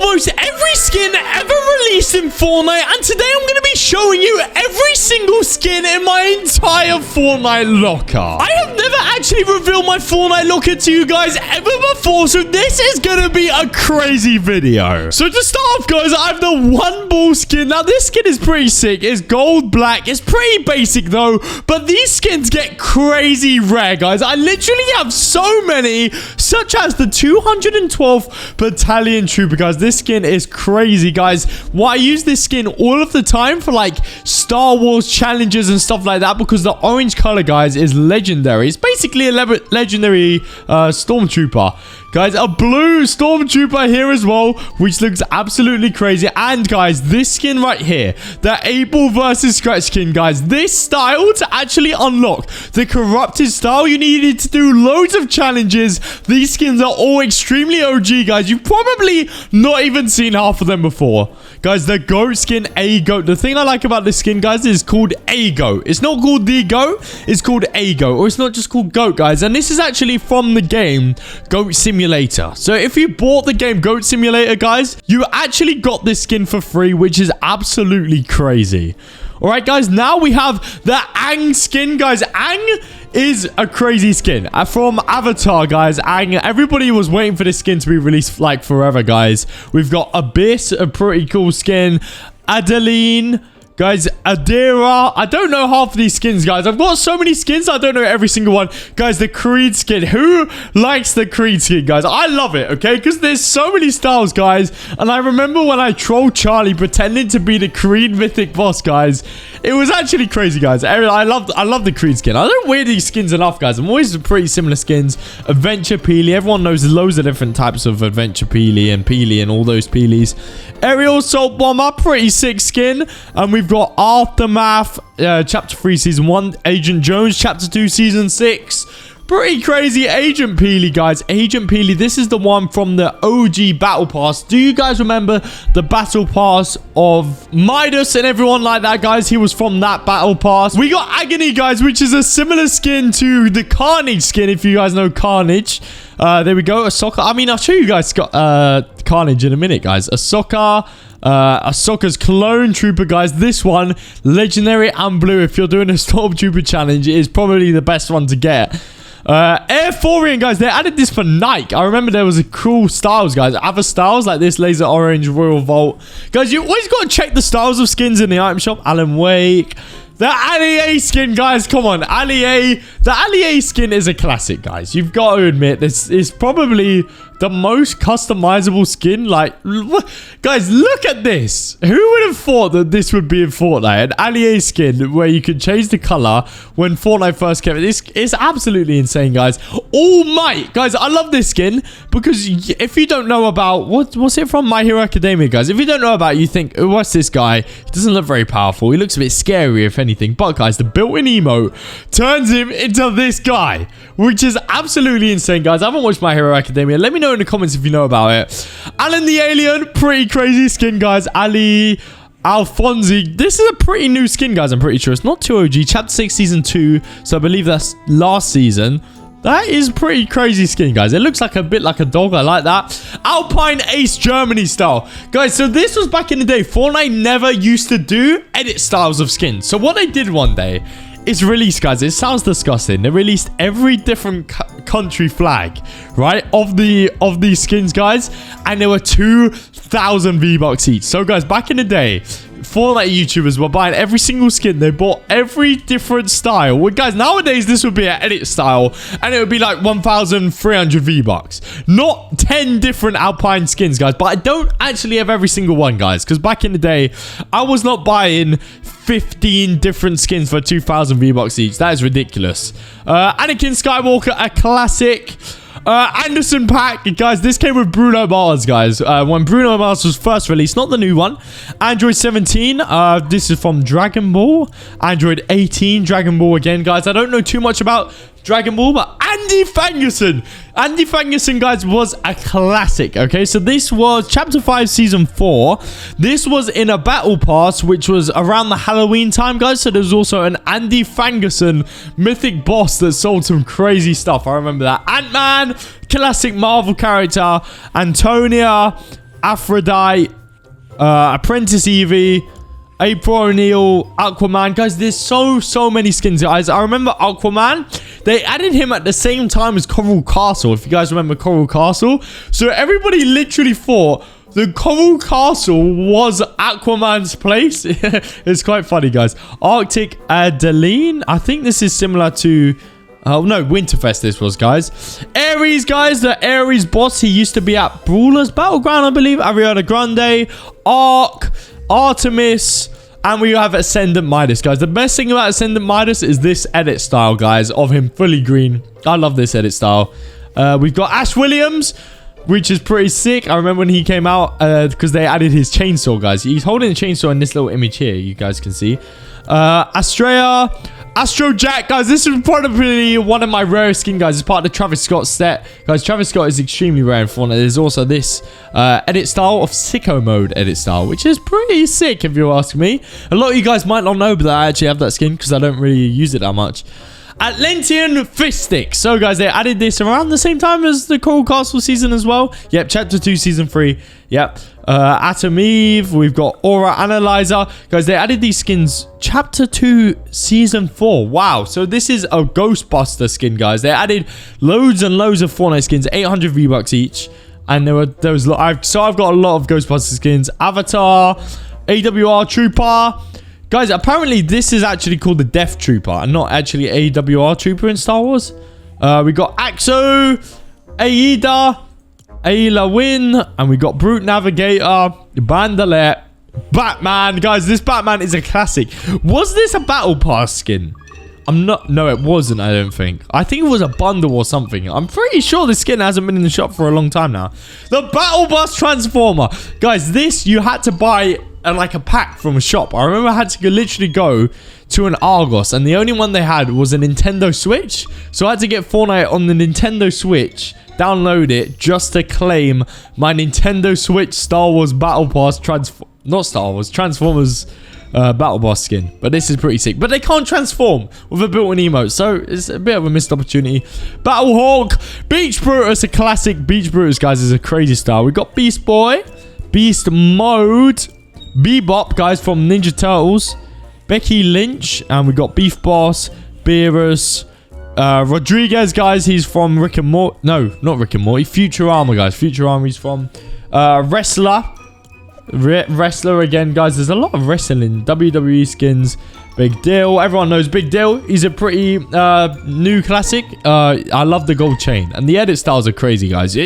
almost every skin ever released in Fortnite, and today I'm going to be showing you every single skin in my entire Fortnite locker. I have never actually revealed my Fortnite locker to you guys ever before, so this is going to be a crazy video. So to start off, guys, I have the one ball skin. Now, this skin is pretty sick. It's gold black. It's pretty basic, though, but these skins get crazy rare, guys. I literally have so many, such as the 212th Battalion Trooper, guys. This skin is crazy, guys. Why I use this skin all of the time for, like, Star Wars challenges and stuff like that, because the orange color, guys, is legendary. It's basically a legendary Stormtrooper. Guys, a blue Stormtrooper here as well, which looks absolutely crazy. And, guys, this skin right here, the Able versus Scratch skin, guys. This style, to actually unlock the corrupted style, you needed to do loads of challenges. These skins are all extremely OG, guys. You've probably not even seen half of them before. Guys, the goat skin, a goat. The thing I like about this skin, guys, is called a goat. It's not called the goat. It's called a goat. Or it's not just called goat, guys. And this is actually from the game Goat Simulator. So if you bought the game Goat Simulator, guys, you actually got this skin for free, which is absolutely crazy. All right, guys, now we have the Aang skin, guys. Aang is a crazy skin from Avatar, guys. Aang, everybody was waiting for this skin to be released like forever, guys. We've got Abyss, a pretty cool skin. Adeline, guys, Adira. I don't know half of these skins, guys. I've got so many skins, I don't know every single one. Guys, the Creed skin. Who likes the Creed skin, guys? I love it, okay? Because there's so many styles, guys. And I remember when I trolled Charlie pretending to be the Creed mythic boss, guys. It was actually crazy, guys. I love the Creed skin. I don't wear these skins enough, guys. I'm always pretty similar skins. Adventure Peely. Everyone knows loads of different types of Adventure Peely and all those Peelies. Aerial Assault Bomber. Pretty sick skin. And we've got Aftermath, Chapter 3, Season 1. Agent Jones, Chapter 2, Season 6. Pretty crazy Agent Peely, guys. Agent Peely, this is the one from the OG Battle Pass. Do you guys remember the Battle Pass of Midas and everyone like that, guys? He was from that Battle Pass. We got Agony, guys, which is a similar skin to the Carnage skin, if you guys know Carnage. There we go. Ahsoka. I mean, I'll show you guys Carnage in a minute, guys. Ahsoka's clone trooper, guys. This one, legendary and blue. If you're doing a Stormtrooper challenge, it is probably the best one to get. Airphorian, guys. They added this for Nike. I remember there was a cool styles, guys. Other styles like this laser orange Royal Vault. Guys, you always got to check the styles of skins in the item shop. Alan Wake. The Ali A skin, guys. Come on, Ali A. The Ali A skin is a classic, guys. You've got to admit, this is probably the most customizable skin. Like, guys, look at this. Who would have thought that this would be in Fortnite? An Ali A skin where you could change the color when Fortnite first came. It's absolutely insane, guys. All Might. Guys, I love this skin because if you don't know about... What's it from? My Hero Academia, guys. If you don't know about it, you think, oh, what's this guy? He doesn't look very powerful. He looks a bit scary, if anything. But, guys, the built-in emote turns him into this guy, which is absolutely insane, guys. I haven't watched My Hero Academia. Let me know in the comments if you know about it. Alan the Alien, pretty crazy skin, guys. Ali Alfonsi. This is a pretty new skin, guys. I'm pretty sure it's not too OG. Chapter 6, Season 2. So I believe that's last season. That is pretty crazy skin, guys. It looks like a bit like a dog. I like that. Alpine Ace Germany style. Guys, so this was back in the day. Fortnite never used to do edit styles of skins. So what they did one day is release, guys. It sounds disgusting. They released every different country flag, right, of these skins, guys, and there were 2,000 V-Bucks each. So, guys, back in the day, Fortnite YouTubers were buying every single skin. They bought every different style. Well, guys, nowadays this would be an edit style, and it would be like 1,300 V-Bucks. Not 10 different Alpine skins, guys. But I don't actually have every single one, guys, because back in the day, I was not buying 15 different skins for 2,000 V-Bucks each. That is ridiculous. Anakin Skywalker, a classic. Anderson pack, guys. This came with Bruno Mars, guys. When Bruno Mars was first released, not the new one. Android 17. This is from Dragon Ball. Android 18. Dragon Ball again, guys. I don't know too much about Dragon Ball, but Andy Fangerson. Andy Fangerson, guys, was a classic, okay? So this was Chapter 5, Season 4. This was in a Battle Pass, which was around the Halloween time, guys. So there's also an Andy Fangerson mythic boss that sold some crazy stuff. I remember that. Ant-Man, classic Marvel character. Antonia, Aphrodite, Apprentice Evie, April O'Neil, Aquaman. Guys, there's so many skins, guys. I remember Aquaman. They added him at the same time as Coral Castle, if you guys remember Coral Castle. So everybody literally thought the Coral Castle was Aquaman's place. It's quite funny, guys. Arctic Adeline. I think this is similar to... Oh, no, Winterfest this was, guys. Ares, guys, the Ares boss. He used to be at Brawler's Battleground, I believe. Ariana Grande, Ark, Artemis, and we have Ascendant Midas, guys. The best thing about Ascendant Midas is this edit style, guys, of him fully green. I love this edit style. We've got Ash Williams, which is pretty sick. I remember when he came out because they added his chainsaw, guys. He's holding a chainsaw in this little image here, you guys can see. Astrea, Astro Jack, guys. This is probably one of my rarest skin, guys. It's part of the Travis Scott set. Guys, Travis Scott is extremely rare in Fortnite. There's also this edit style of Sicko Mode edit style, which is pretty sick if you ask me. A lot of you guys might not know, but I actually have that skin because I don't really use it that much. Atlantean Fist Stick. So, guys, they added this around the same time as the Coral Castle season as well. Yep, Chapter 2, Season 3. Yep. Atom Eve. We've got Aura Analyzer. Guys, they added these skins Chapter 2, Season 4. Wow. So, this is a Ghostbuster skin, guys. They added loads and loads of Fortnite skins. 800 V-Bucks each. And there was... So, I've got a lot of Ghostbuster skins. Avatar. AWR Trooper. Guys, apparently this is actually called the Death Trooper and not actually AWR Trooper in Star Wars. We got Axo, Aida, Ayla Win, and we got Brute Navigator, Bandolette, Batman. Guys, this Batman is a classic. Was this a Battle Pass skin? No, it wasn't, I don't think. I think it was a bundle or something. I'm pretty sure this skin hasn't been in the shop for a long time now. The Battle Bus Transformer. Guys, this you had to buy... like a pack from a shop. I remember I had to literally go to an Argos and the only one they had was a Nintendo Switch. So I had to get Fortnite on the Nintendo Switch, download it just to claim my Nintendo Switch Star Wars Battle Pass Transformers Battle Pass skin. But this is pretty sick. But they can't transform with a built-in emote, so it's a bit of a missed opportunity. Battle Hawk, Beach Brutus, a classic. Beach Brutus, guys, is a crazy style. We got Beast Boy, Beast Mode, Bebop, guys, from Ninja Turtles, Becky Lynch, and we got Beef Boss, Beerus, Rodriguez, guys, he's from Rick and Morty. No, not Rick and Morty. Futurama, guys. Futurama, he's from Wrestler. Wrestler again, guys. There's a lot of wrestling. WWE skins. Big Deal. Everyone knows Big Deal. He's a pretty new classic. I love the gold chain. And the edit styles are crazy, guys.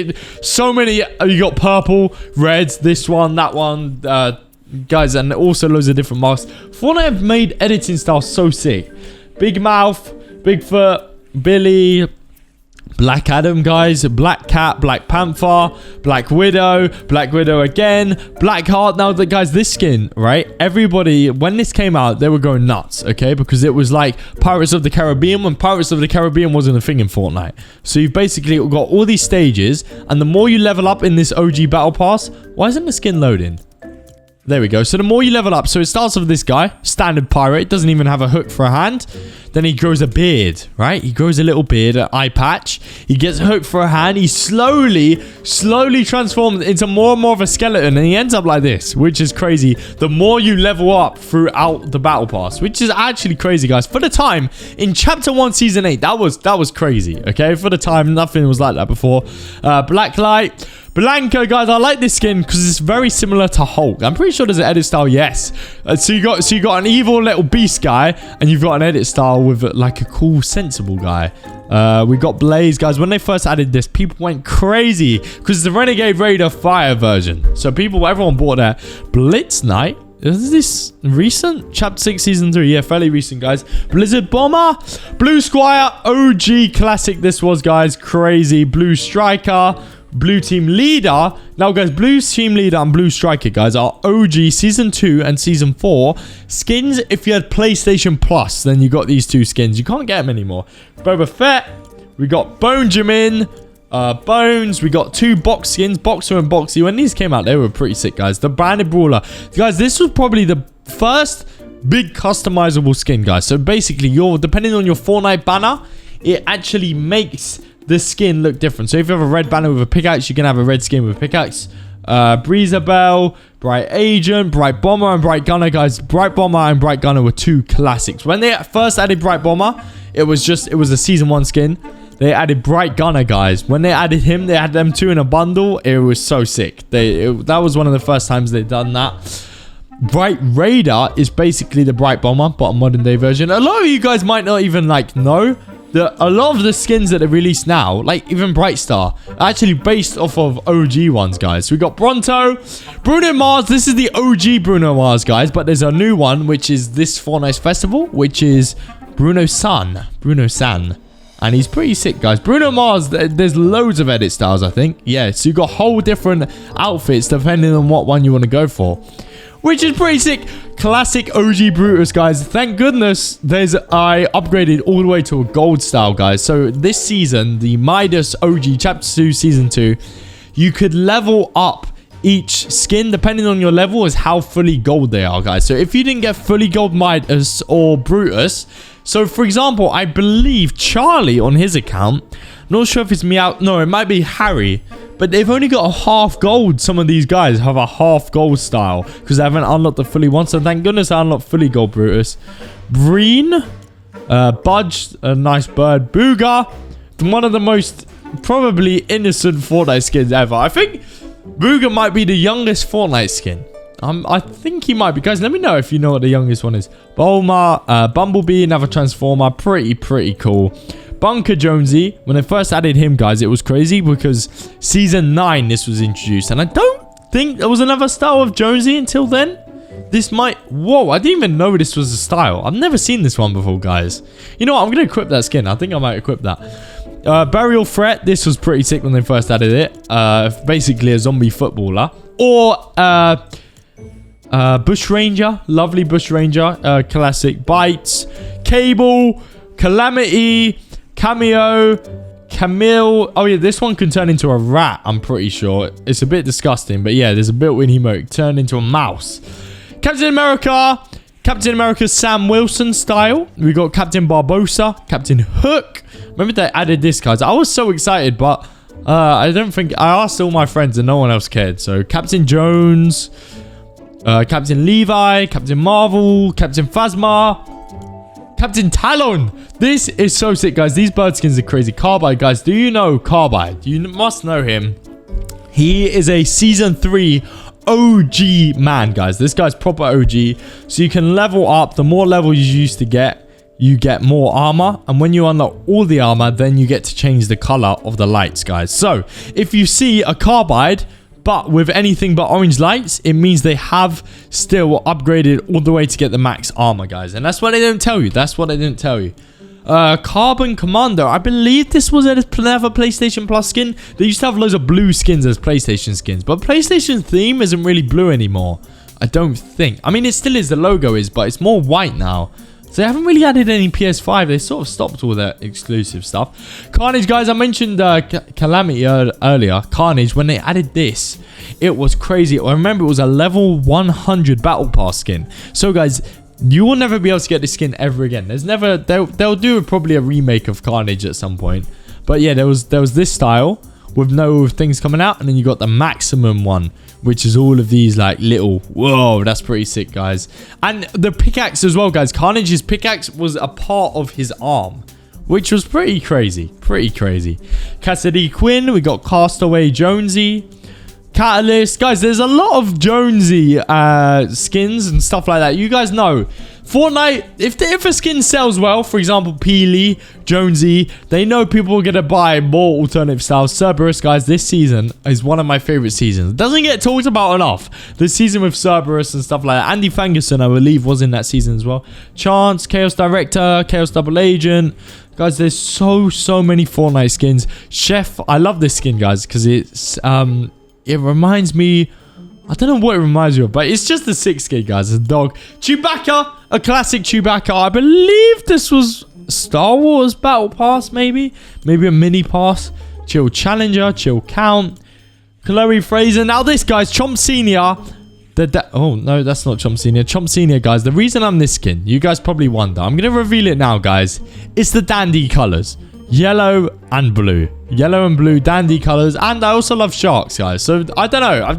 So many. You got purple, red, this one, that one. Guys, and also loads of different masks. Fortnite have made editing styles so sick. Big Mouth, Bigfoot, Billy, Black Adam, guys, Black Cat, Black Panther, Black Widow again, Black Heart. Now, guys, this skin, right? Everybody, when this came out, they were going nuts, okay? Because it was like Pirates of the Caribbean when Pirates of the Caribbean wasn't a thing in Fortnite. So you've basically got all these stages, and the more you level up in this OG Battle Pass... Why isn't the skin loading? There we go. So the more you level up, so it starts with this guy, standard pirate, doesn't even have a hook for a hand. Then he grows a beard, right? He grows a little beard, an eye patch. He gets a hook for a hand. He slowly transforms into more and more of a skeleton, and he ends up like this, which is crazy. The more you level up throughout the battle pass, which is actually crazy, guys. For the time, in Chapter 1, Season 8, that was crazy, okay? For the time, nothing was like that before. Blacklight. Blanco, guys, I like this skin because it's very similar to Hulk. I'm pretty sure there's an edit style, yes. So you got an evil little beast guy, and you've got an edit style with like a cool, sensible guy. We got Blaze, guys. When they first added this, people went crazy because it's the Renegade Raider Fire version. So everyone bought that. Blitz Knight. Is this recent? Chapter 6, Season 3. Yeah, fairly recent, guys. Blizzard Bomber. Blue Squire. OG classic this was, guys. Crazy. Blue Striker. Blue Team Leader. Now, guys, Blue Team Leader and Blue Striker, guys, are OG Season 2 and Season 4 skins. If you had PlayStation Plus, then you got these two skins. You can't get them anymore. Boba Fett. We got Benjamin. Bones. We got two box skins, Boxer and Boxy. When these came out, they were pretty sick, guys. The Bandit Brawler. Guys, this was probably the first big customizable skin, guys. So basically, depending on your Fortnite banner, it actually makes the skin look different. So if you have a red banner with a pickaxe, you can have a red skin with a pickaxe. Breezer Bell, Bright Agent, Bright Bomber, and Bright Gunner, guys. Bright Bomber and Bright Gunner were 2 classics. When they first added Bright Bomber, it was a season 1 skin. They added Bright Gunner, guys. When they added him, they had them 2 in a bundle. It was so sick. That was one of the first times they'd done that. Bright Raider is basically the Bright Bomber, but a modern day version. A lot of you guys might not even know that a lot of the skins that they released now, like even Bright Star, are actually based off of OG ones, guys. So we got Bronto, Bruno Mars. This is the OG Bruno Mars, guys, but there's a new one, which is this Fortnite festival, which is Bruno San. And he's pretty sick, guys. Bruno Mars, there's loads of edit styles, I think. Yeah, so you got whole different outfits depending on what one you want to go for, which is pretty sick. Classic OG Brutus, guys. Thank goodness I upgraded all the way to a gold style, guys. So this season, the Midas OG Chapter 2 Season 2, you could level up each skin depending on your level as how fully gold they are, guys. So if you didn't get fully gold Midas or Brutus, so for example, I believe Charlie on his account, not sure if it's Meow, no, it might be Harry, but they've only got a half gold. Some of these guys have a half gold style because they haven't unlocked the fully one. So thank goodness I unlocked fully gold Brutus. Breen, Budge, a nice bird. Booga, one of the most probably innocent Fortnite skins ever. I think Booga might be the youngest Fortnite skin. I think he might be. Guys, let me know if you know what the youngest one is. Bulma, Bumblebee, another Transformer. Pretty cool. Bunker Jonesy, when they first added him, guys, it was crazy because Season 9 this was introduced. And I don't think there was another style of Jonesy until then. This might... Whoa, I didn't even know this was a style. I've never seen this one before, guys. You know what? I'm going to equip that skin. I think I might equip that. Burial Threat. This was pretty sick when they first added it. Basically a zombie footballer. Or... Bush Ranger, lovely Bush Ranger, classic. Bites, Cable, Calamity, Cameo, Camille. Oh yeah, this one can turn into a rat, I'm pretty sure. It's a bit disgusting, but yeah, there's a built-in emote. Turn into a mouse. Captain America's Sam Wilson style. We got Captain Barbosa, Captain Hook. Remember they added this, guys. I was so excited, but I don't think... I asked all my friends and no one else cared. So Captain Jones... Captain Levi, Captain Marvel, Captain Phasma, Captain Talon. This is so sick, guys. These bird skins are crazy. Carbide, guys. Do you know Carbide? You must know him. He is a Season 3 OG man, guys. This guy's proper OG. So you can level up. The more levels you used to get, you get more armor. And when you unlock all the armor, then you get to change the color of the lights, guys. So if you see a Carbide... but with anything but orange lights, it means they have still upgraded all the way to get the max armor, guys. And that's what they didn't tell you. That's what they didn't tell you. Carbon Commando. I believe this was another PlayStation Plus skin. They used to have loads of blue skins as PlayStation skins. But PlayStation theme isn't really blue anymore. I don't think. I mean, it still is. The logo is, but it's more white now. So they haven't really added any PS5. They sort of stopped all that exclusive stuff. Carnage, guys. I mentioned Calamity earlier. Carnage, when they added this, it was crazy. I remember it was a level 100 Battle Pass skin. So, guys, you will never be able to get this skin ever again. There's never... They'll do probably a remake of Carnage at some point. But, yeah, there was this style with no things coming out. And then you got the maximum one, which is all of these like little... Whoa, that's pretty sick, guys. And the pickaxe as well, guys. Carnage's pickaxe was a part of his arm, which was pretty crazy. Pretty crazy. Cassidy Quinn. We got Castaway Jonesy. Catalyst. Guys, there's a lot of Jonesy skins and stuff like that. You guys know... Fortnite, if a skin sells well, for example, Peely, Jonesy, they know people are going to buy more alternative styles. Cerberus, guys, this season is one of my favorite seasons. Doesn't get talked about enough. The season with Cerberus and stuff like that. Andy Fangerson, I believe, was in that season as well. Chance, Chaos Director, Chaos Double Agent. Guys, there's so many Fortnite skins. Chef, I love this skin, guys, because it reminds me... I don't know what it reminds you of, but it's just a sick skin, guys. It's a dog. Chewbacca, a classic Chewbacca. I believe this was Star Wars Battle Pass, maybe. Maybe a mini pass. Chill Challenger, Chill Count. Chloe Fraser. Now this, guys, Chomp Senior. Oh, no, that's not Chomp Senior. Chomp Senior, guys. The reason I'm this skin, you guys probably wonder. I'm going to reveal it now, guys. It's the dandy colors. yellow and blue. Yellow and blue dandy colors. And I also love sharks, guys. So, I don't know. I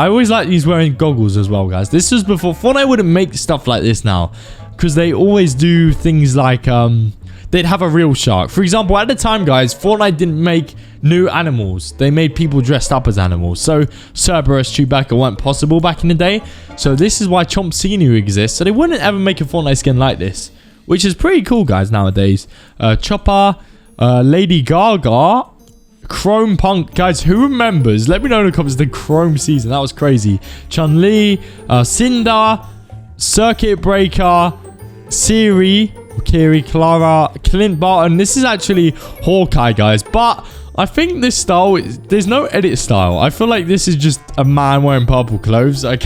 always like these wearing goggles as well, guys. This was before. Fortnite wouldn't make stuff like this now. Because they always do things like, they'd have a real shark. For example, at the time, guys, Fortnite didn't make new animals. They made people dressed up as animals. So, Cerberus, Chewbacca weren't possible back in the day. So, this is why Chompsinu exists. So, they wouldn't ever make a Fortnite skin like this. Which is pretty cool, guys, nowadays. Chopper, Lady Gaga, Chrome Punk. Guys, who remembers? Let me know in the comments the Chrome season. That was crazy. Chun-Li, Cinder, Circuit Breaker, Siri, Kiri, Clara, Clint Barton. This is actually Hawkeye, guys. But I think this style, there's no edit style. I feel like this is just a man wearing purple clothes. I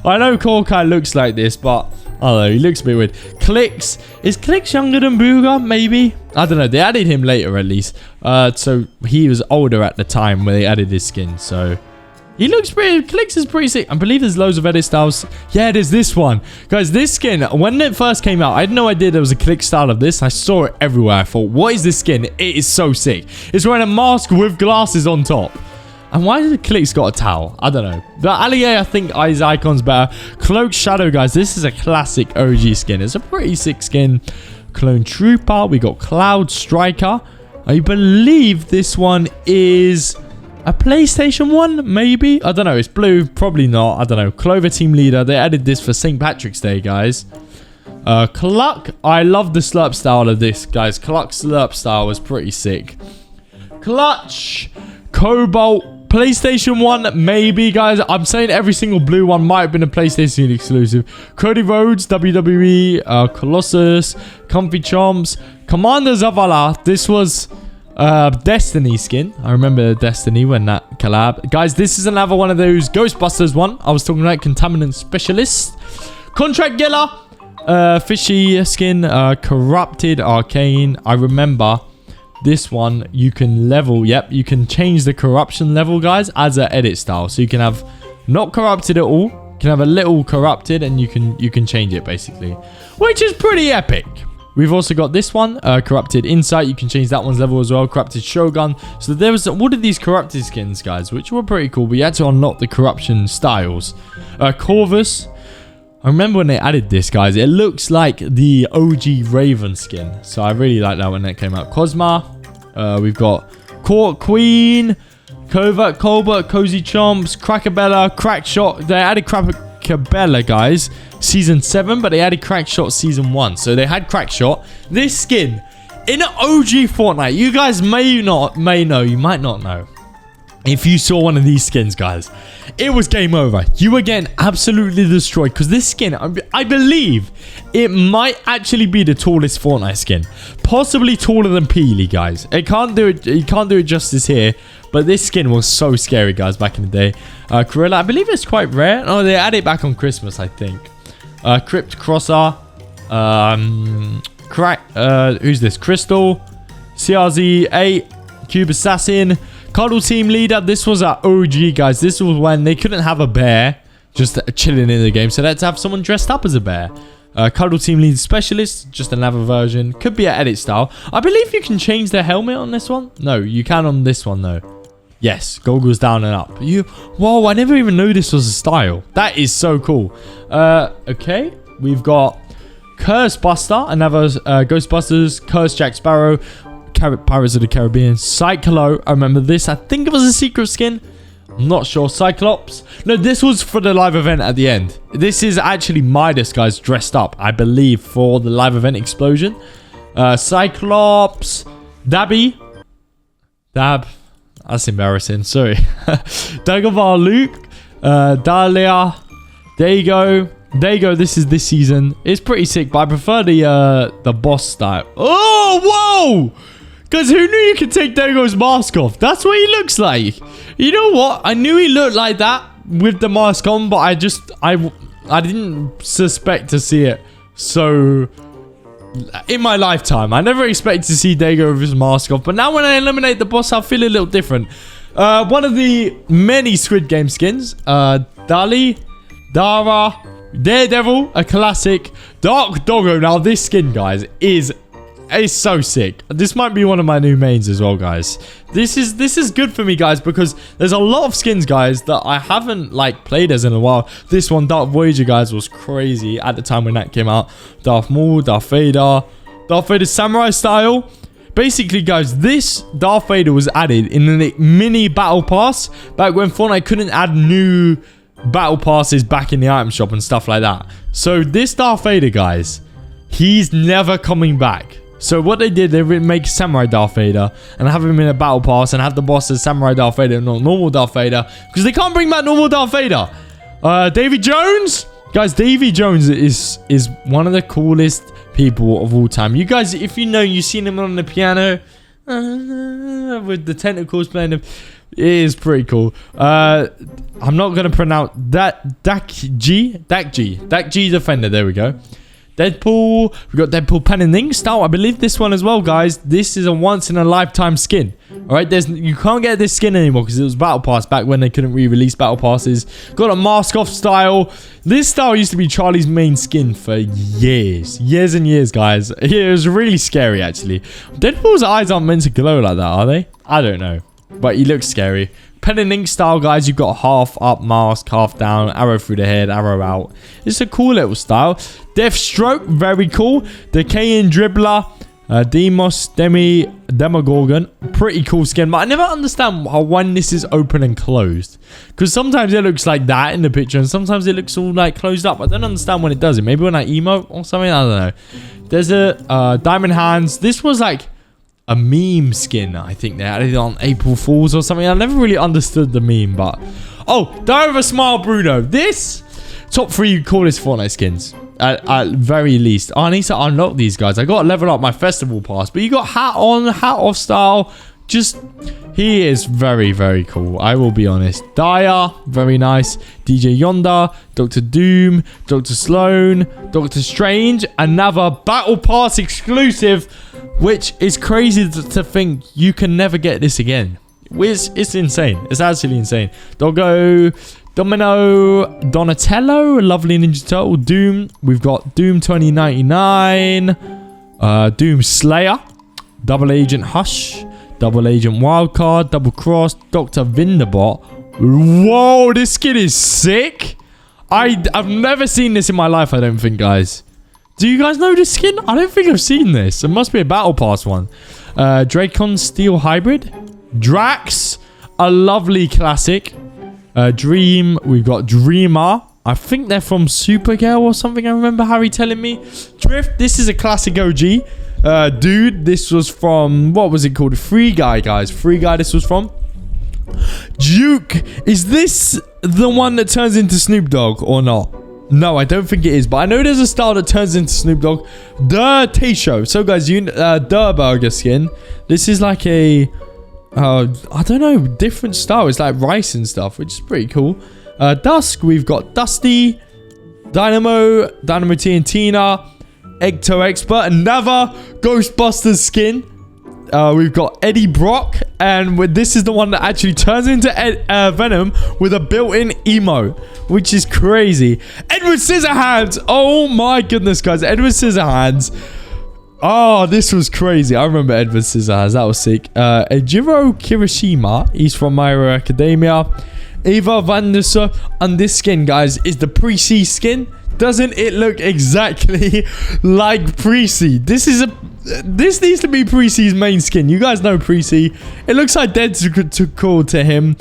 know Hawkeye looks like this, but I don't know, he looks a bit weird. Clicks. Is Clicks younger than Booger? Maybe? I don't know. They added him later, at least. So he was older at the time when they added his skin. So he looks pretty... Clicks is pretty sick. I believe there's loads of edit styles. Yeah, there's this one. Guys, this skin, when it first came out, I had no idea there was a Click style of this. I saw it everywhere. I thought, what is this skin? It is so sick. It's wearing a mask with glasses on top. And why did Clicks got a towel? I don't know. But Allier, I think his icon's better. Cloak Shadow, guys. This is a classic OG skin. It's a pretty sick skin. Clone Trooper. We got Cloud Striker. I believe this one is a PlayStation 1, maybe? I don't know. It's blue. Probably not. I don't know. Clover Team Leader. They added this for St. Patrick's Day, guys. Cluck. I love the slurp style of this, guys. Cluck slurp style was pretty sick. Clutch. Cobalt. PlayStation 1, maybe, guys. I'm saying every single blue one might have been a PlayStation exclusive. Cody Rhodes, WWE, Colossus, Comfy Chomps, Commander Zavala. This was Destiny skin. I remember Destiny when that collab. Guys, this is another one of those Ghostbusters one. I was talking about Contaminant Specialist. Contract Geller, Fishy skin, Corrupted Arcane. I remember... This one, you can level, yep, you can change the corruption level, guys, as an edit style. So you can have not corrupted at all, you can have a little corrupted, and you can change it, basically. Which is pretty epic. We've also got this one, Corrupted Insight. You can change that one's level as well. Corrupted Shogun. So there was all of these corrupted skins, guys, which were pretty cool. We had to unlock the corruption styles. Corvus. I remember when they added this, guys. It looks like the OG Raven skin. So I really like that when that came out. Cosma. We've got Court Queen. Covert Colbert. Cozy Chomps. Crackabella. Crackshot. They added Crackabella, guys. Season 7. But they added Crackshot Season 1. So they had Crackshot. This skin. In OG Fortnite. You guys may know. You might not know. If you saw one of these skins, guys, it was game over. You were getting absolutely destroyed because this skin, I believe it might actually be the tallest Fortnite skin. Possibly taller than Peely, guys. You can't do it justice here, but this skin was so scary, guys, back in the day. Corella, I believe it's quite rare. Oh, they added it back on Christmas, I think. Crypt Crosser. Who's this? Crystal. CRZ8. Cube Assassin. Cuddle Team Leader. This was our OG, guys. This was when they couldn't have a bear just chilling in the game. So let's have someone dressed up as a bear. Cuddle Team Leader Specialist. Just another version. Could be an edit style. I believe you can change the helmet on this one. No, you can on this one, though. Yes, goggles down and up. Whoa, I never even knew this was a style. That is so cool. Okay. We've got Curse Buster. Another Ghostbusters. Curse Jack Sparrow. Pirates of the Caribbean. Cyclo. I remember this. I think it was a secret skin. I'm not sure. Cyclops. No, this was for the live event at the end. This is actually Midas, guys, dressed up, I believe, for the live event explosion. Cyclops. Dabby. Dab. That's embarrassing. Sorry. Dagobah Luke. Dahlia. There you go. There you go. This is this season. It's pretty sick, but I prefer the boss style. Oh, whoa! Because who knew you could take Dago's mask off? That's what he looks like. You know what? I knew he looked like that with the mask on, but I didn't suspect to see it so in my lifetime. I never expected to see Dago with his mask off, but now when I eliminate the boss, I feel a little different. One of the many Squid Game skins. Dali, Dara, Daredevil, a classic. Dark Doggo. Now this skin, guys, is It's so sick. This might be one of my new mains as well, guys. This is good for me, guys, because there's a lot of skins, guys, that I haven't, like, played as in a while. This one, Darth Voyager, guys, was crazy at the time when that came out. Darth Maul, Darth Vader Samurai style. Basically, guys, this Darth Vader was added in the mini battle pass back when Fortnite couldn't add new battle passes back in the item shop and stuff like that. So this Darth Vader, guys, he's never coming back. So what they did, they make Samurai Darth Vader and have him in a battle pass and have the boss as Samurai Darth Vader and not normal Darth Vader, because they can't bring back normal Darth Vader. Davy Jones, guys, Davy Jones is one of the coolest people of all time. You guys, if you know, you've seen him on the piano with the tentacles playing him. It is pretty cool. I'm not gonna pronounce that. Dak G Defender. There we go. Deadpool. We got Deadpool pen and ink style. I believe this one as well, guys. This is a once in a lifetime skin. All right, you can't get this skin anymore because it was battle pass back when they couldn't re-release battle passes. Got a mask off style. This style used to be Charlie's main skin for years and years, guys. It was really scary, actually. Deadpool's eyes aren't meant to glow like that, are they? I don't know, but he looks scary. Pen and ink style, guys. You've got half up mask, half down, arrow through the head, arrow out. It's a cool little style. Deathstroke, very cool. Decaying Dribbler, Demos, Demogorgon, pretty cool skin. But I never understand when this is open and closed, because sometimes it looks like that in the picture, and sometimes it looks all like closed up. I don't understand when it does it. Maybe when I emote or something. I don't know. There's a Diamond Hands. This was like a meme skin. I think they added it on April Fools or something. I never really understood the meme, but oh, Die With A Smile Bruno. This top 3 coolest Fortnite skins at very least. I need to unlock these, guys. I got to level up my festival pass, but you got hat on, hat off style. Just, he is very, very cool. I will be honest. Dyer, very nice. DJ Yonder, Dr. Doom, Dr. Sloan, Dr. Strange, another battle pass exclusive, which is crazy to think you can never get this again. It's insane. It's absolutely insane. Doggo, Domino, Donatello, lovely Ninja Turtle, Doom. We've got Doom 2099, Doom Slayer, Double Agent Hush, Double Agent Wildcard, Double Cross, Dr. Vinderbot. Whoa, this skin is sick. I've never seen this in my life, I don't think, guys. Do you guys know this skin? I don't think I've seen this. It must be a battle pass one. Dracon Steel Hybrid. Drax, a lovely classic. Dream, we've got Dreamer. I think they're from Supergirl or something. I remember Harry telling me. Drift, this is a classic OG. Dude, this was from, what was it called? Free Guy, guys. Free Guy, this was from. Duke, is this the one that turns into Snoop Dogg or not? No, I don't think it is, but I know there's a style that turns into Snoop Dogg. The T-Show. So, guys, the burger skin. This is like a, I don't know, different style. It's like rice and stuff, which is pretty cool. Dusk, we've got Dusty, Dynamo T and Tina, Ecto Expert, another Ghostbusters skin. We've got Eddie Brock, and this is the one that actually turns into Venom with a built-in emote, which is crazy. Edward Scissorhands. Oh my goodness, guys. Edward Scissorhands. Oh, this was crazy. I remember Edward Scissorhands. That was sick. Ejiro Kirishima. He's from My Hero Academia. Eva Vandersa. And this skin, guys, is the Pre-C skin. Doesn't it look exactly like Pre-C? This needs to be Pre-C's main skin. You guys know Pre-C. It looks identical to him.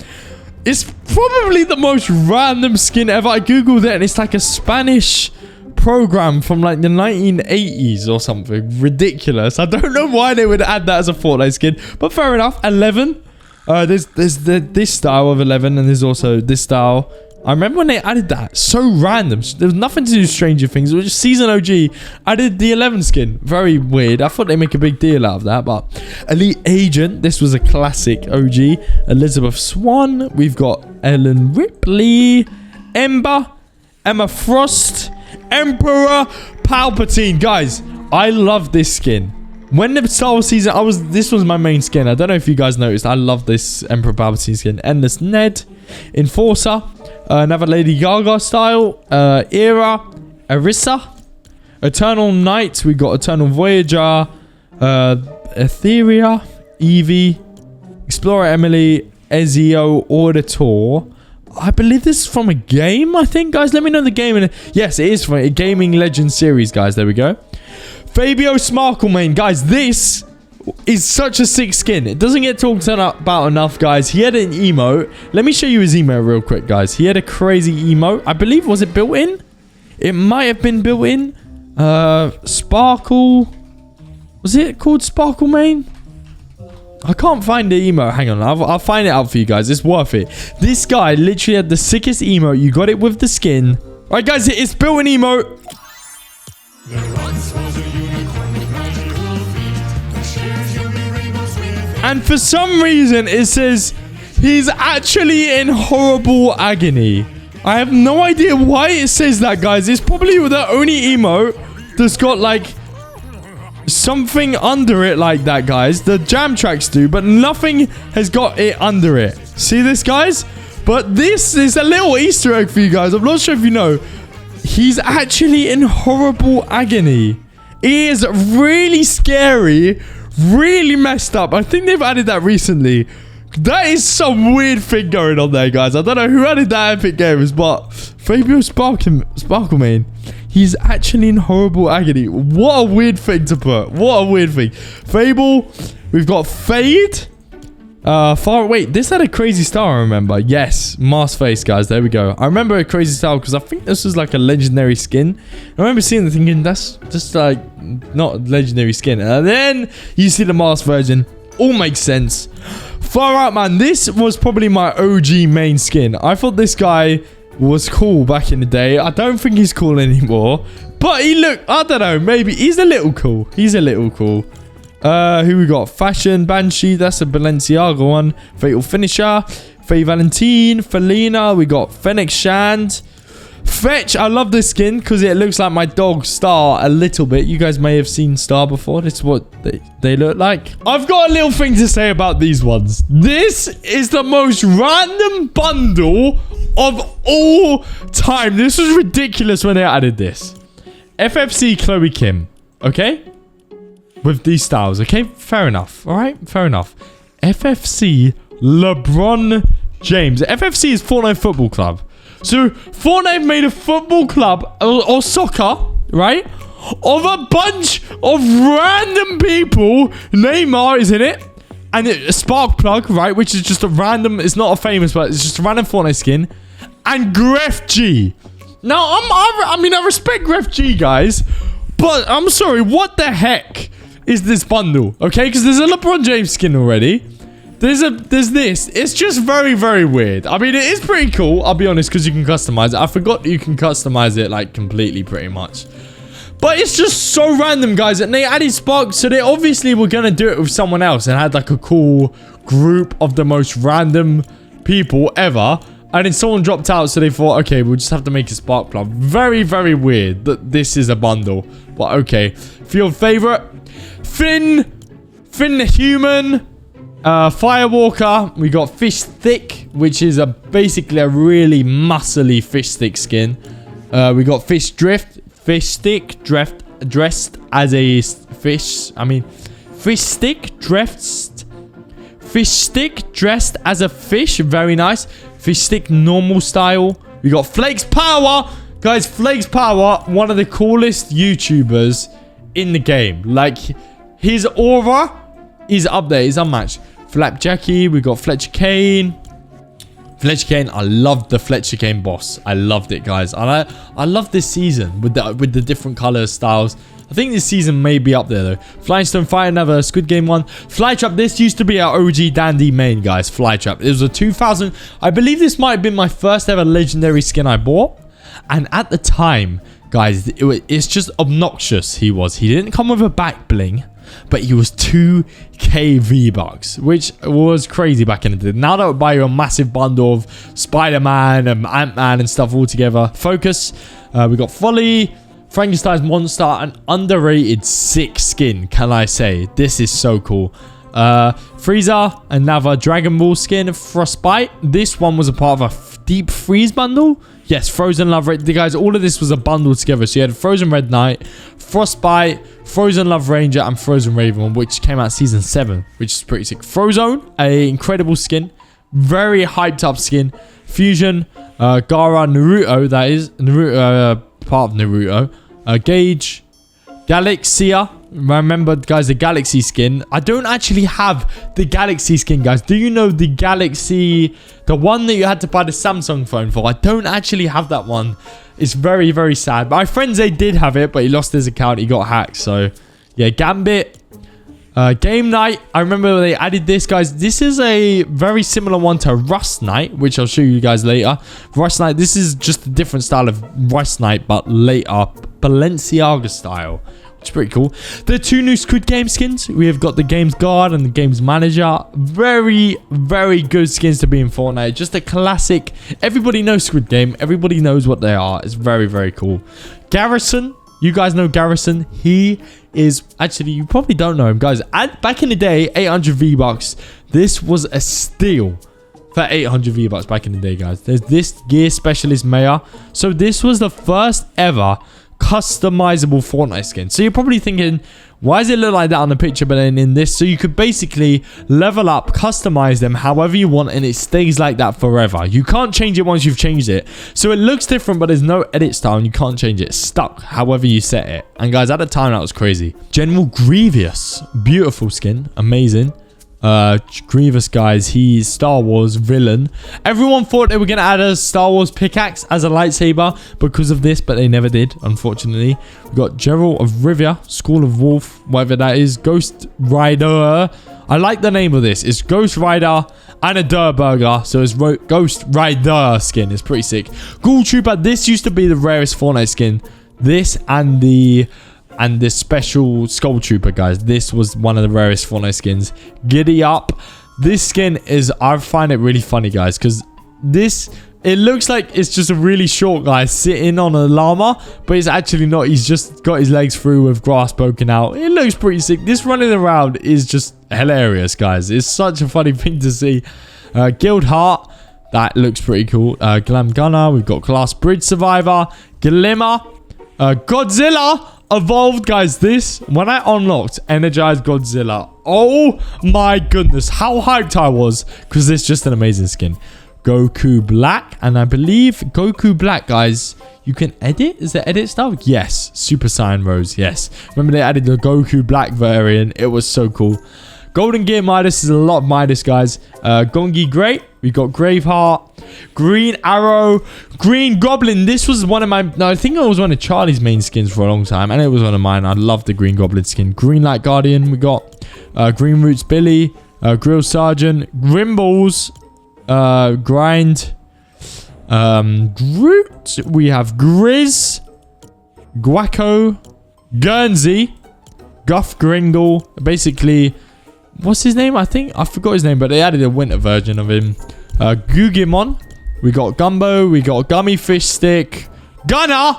It's probably the most random skin ever. I googled it and it's like a Spanish program from like the 1980s or something. Ridiculous. I don't know why they would add that as a Fortnite skin, but fair enough. 11. There's this style of 11, and there's also this style. I remember when they added that. So random. There was nothing to do with Stranger Things. It was just Season OG. I did the 11 skin. Very weird. I thought they'd make a big deal out of that. But Elite Agent. This was a classic OG. Elizabeth Swan. We've got Ellen Ripley. Ember. Emma Frost. Emperor Palpatine. Guys, I love this skin. When the Star Wars season, this was my main skin. I don't know if you guys noticed. I love this Emperor Palpatine skin. Endless Ned. Enforcer. Another Lady Gaga style. Era. Arissa. Eternal Knight. We got Eternal Voyager. Etheria, Evie, Explorer Emily, Ezio, Auditor. I believe this is from a game, I think, guys. Let me know the game. Yes, it is from a Gaming Legends series, guys. There we go. Fabio Sparklemane. Guys, this is such a sick skin. It doesn't get talked about enough, guys. He had an emote. Let me show you his emote real quick, guys. He had a crazy emote. I believe, was it built in? It might have been built in. Sparkle. Was it called Sparklemane? I can't find the emote. Hang on. I'll find it out for you guys. It's worth it. This guy literally had the sickest emote. You got it with the skin. All right, guys. It's built in emote. And for some reason, it says he's actually in horrible agony. I have no idea why it says that, guys. It's probably the only emote that's got, like, something under it like that, guys. The jam tracks do, but nothing has got it under it. See this, guys? But this is a little Easter egg for you guys. I'm not sure if you know. He's actually in horrible agony. It is really scary, really messed up. I think they've added that recently. That is some weird thing going on there, guys. I don't know who added that Epic Games, but Fabio Sparklemane, he's actually in horrible agony. What a weird thing to put. What a weird thing. Fable, we've got Fade. Wait, this had a crazy style, I remember. Yes, mask face, guys. There we go. I remember a crazy style because I think this was like a legendary skin. I remember seeing it thinking, that's just like not a legendary skin. And then you see the mask version. All makes sense. Far out, man. This was probably my OG main skin. I thought this guy was cool back in the day. I don't think he's cool anymore. But he looked, I don't know, maybe he's a little cool. He's a little cool. Who we got? Fashion Banshee. That's a Balenciaga one. Fatal Finisher. Faye Valentine. Felina. We got Fennec Shand. Fetch. I love this skin because it looks like my dog Star a little bit. You guys may have seen Star before. This is what they look like. I've got a little thing to say about these ones. This is the most random bundle of all time. This was ridiculous when they added this. FFC Chloe Kim. Okay? With these styles, okay? Fair enough. All right? Fair enough. FFC LeBron James. FFC is Fortnite Football Club. So, Fortnite made a football club, or soccer, right? Of a bunch of random people. Neymar is in it. And a Sparkplug, right? Which is just a random, it's not a famous, but it's just a random Fortnite skin. And Gref G. Now, I mean, I respect Gref G, guys. But, I'm sorry, what the heck is this bundle? Okay, because there's a LeBron James skin already. There's this. It's just very, very weird. I mean, it is pretty cool, I'll be honest, because you can customize it. I forgot you can customize it, like, completely, pretty much. But it's just so random, guys. And they added Spark, so they obviously were going to do it with someone else and had, like, a cool group of the most random people ever. And then someone dropped out, so they thought, okay, we'll just have to make a Spark Plug. Very, very weird that this is a bundle. But, okay. Field favorite. Finn Human. Firewalker. We got Fish Stick, which is basically a really muscly Fish Stick skin. We got Fish Drift. Fish Stick dressed as a fish. I mean, Fish Stick dressed. Fish Stick dressed as a fish. Very nice. Fish Stick normal style. We got Flakes Power. Guys, Flakes Power, one of the coolest YouTubers in the game. Like, his aura is up there. He's unmatched. Flapjackie. We got Fletcher Kane. Fletcher Kane. I loved the Fletcher Kane boss. I loved it, guys. I love this season with the different color styles. I think this season may be up there, though. Flying Stone Fire, another Squid Game one. Flytrap. This used to be our OG Dandy main, guys. Flytrap. It was a 2000. I believe this might have been my first ever legendary skin I bought. And at the time, guys, it's just obnoxious. He didn't come with a back bling, but he was 2k V-Bucks, which was crazy back in the day. Now that would buy you a massive bundle of Spider-Man and Ant-Man and stuff all together. Focus. We got Folly, Frankenstein's Monster, an underrated sick skin, can I say. This is so cool. Frieza, another Dragon Ball skin. Frostbite. This one was a part of a Deep Freeze bundle. Yes, Frozen Love Red. Guys, all of this was a bundle together. So you had Frozen Red Knight, Frostbite, Frozen Love Ranger, and Frozen Raven, which came out season 7, which is pretty sick. Frozone, a incredible skin. Very hyped up skin. Fusion, Gaara, Naruto, that is. Naruto, part of Naruto. Gage, Galaxia. Remember, guys, the Galaxy skin. I don't actually have the Galaxy skin, guys. Do you know the Galaxy, the one that you had to buy the Samsung phone for? I don't actually have that one. It's very, very sad. My friend Zay did have it, but he lost his account. He got hacked. So, yeah, Gambit. Game Night. I remember they added this, guys. This is a very similar one to Rust Night, which I'll show you guys later. Rust Night. This is just a different style of Rust Night, but later. Balenciaga style. It's pretty cool. The 2 new Squid Game skins. We have got the Games Guard and the Games Manager. Very, very good skins to be in Fortnite. Just a classic. Everybody knows Squid Game. Everybody knows what they are. It's very, very cool. Garrison. You guys know Garrison. He is... Actually, you probably don't know him, guys. Back in the day, 800 V-Bucks. This was a steal for 800 V-Bucks back in the day, guys. There's this Gear Specialist Mayor. So this was the first ever customizable Fortnite skin. So you're probably thinking, why does it look like that on the picture? But then in this, so you could basically level up, customize them however you want, and it stays like that forever. You can't change it once you've changed it. So it looks different, but there's no edit style and you can't change it. It's stuck however you set it. And guys, at the time, that was crazy. General Grievous, beautiful skin, amazing. Grievous, guys, he's Star Wars villain. Everyone thought they were going to add a Star Wars pickaxe as a lightsaber because of this, but they never did, unfortunately. We've got Gerald of Rivia, School of Wolf, whatever that is. Ghost Rider. I like the name of this. It's Ghost Rider and a Durr Burger. So it's Ghost Rider skin. It's pretty sick. Ghoul Trooper. This used to be the rarest Fortnite skin. This and the special Skull Trooper, guys. This was one of the rarest Fortnite skins. Giddy Up. This skin is, I find it really funny, guys, because this, it looks like it's just a really short guy sitting on a llama, but it's actually not. He's just got his legs through with grass poking out. It looks pretty sick. This running around is just hilarious, guys. It's such a funny thing to see. Guild Heart. That looks pretty cool. Glam Gunner. We've got Glass Bridge Survivor. Glimmer. Godzilla Evolved, guys. This, when I unlocked Energized Godzilla, oh my goodness, how hyped I was, because it's just an amazing skin. Goku Black, and I believe Goku Black, guys, you can edit. Is there edit stuff? Yes. Super Saiyan Rose, yes. Remember they added the Goku Black variant. It was so cool. Golden Gear Midas is a lot of Midas, guys. Gongi Great. We got Graveheart. Green Arrow. Green Goblin. This was one of my... No, I think it was one of Charlie's main skins for a long time. And it was one of mine. I love the Green Goblin skin. Green Light Guardian. We got Green Roots Billy. Grill Sergeant. Grimballs. Grind. Groot. We have Grizz. Guaco. Guernsey. Guff Gringle. Basically... What's his name? I forgot his name, but they added a winter version of him. Gugimon. We got Gumbo. We got Gummy Fish Stick. Gunner.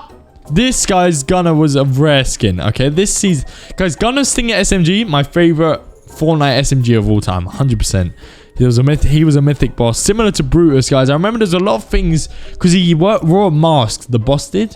This guy's Gunner was a rare skin. Okay, this season, guys, Gunner's Stinger SMG, my favorite Fortnite SMG of all time. 100%. He was a mythic boss, similar to Brutus, guys. I remember there's a lot of things because he wore a mask. The boss did.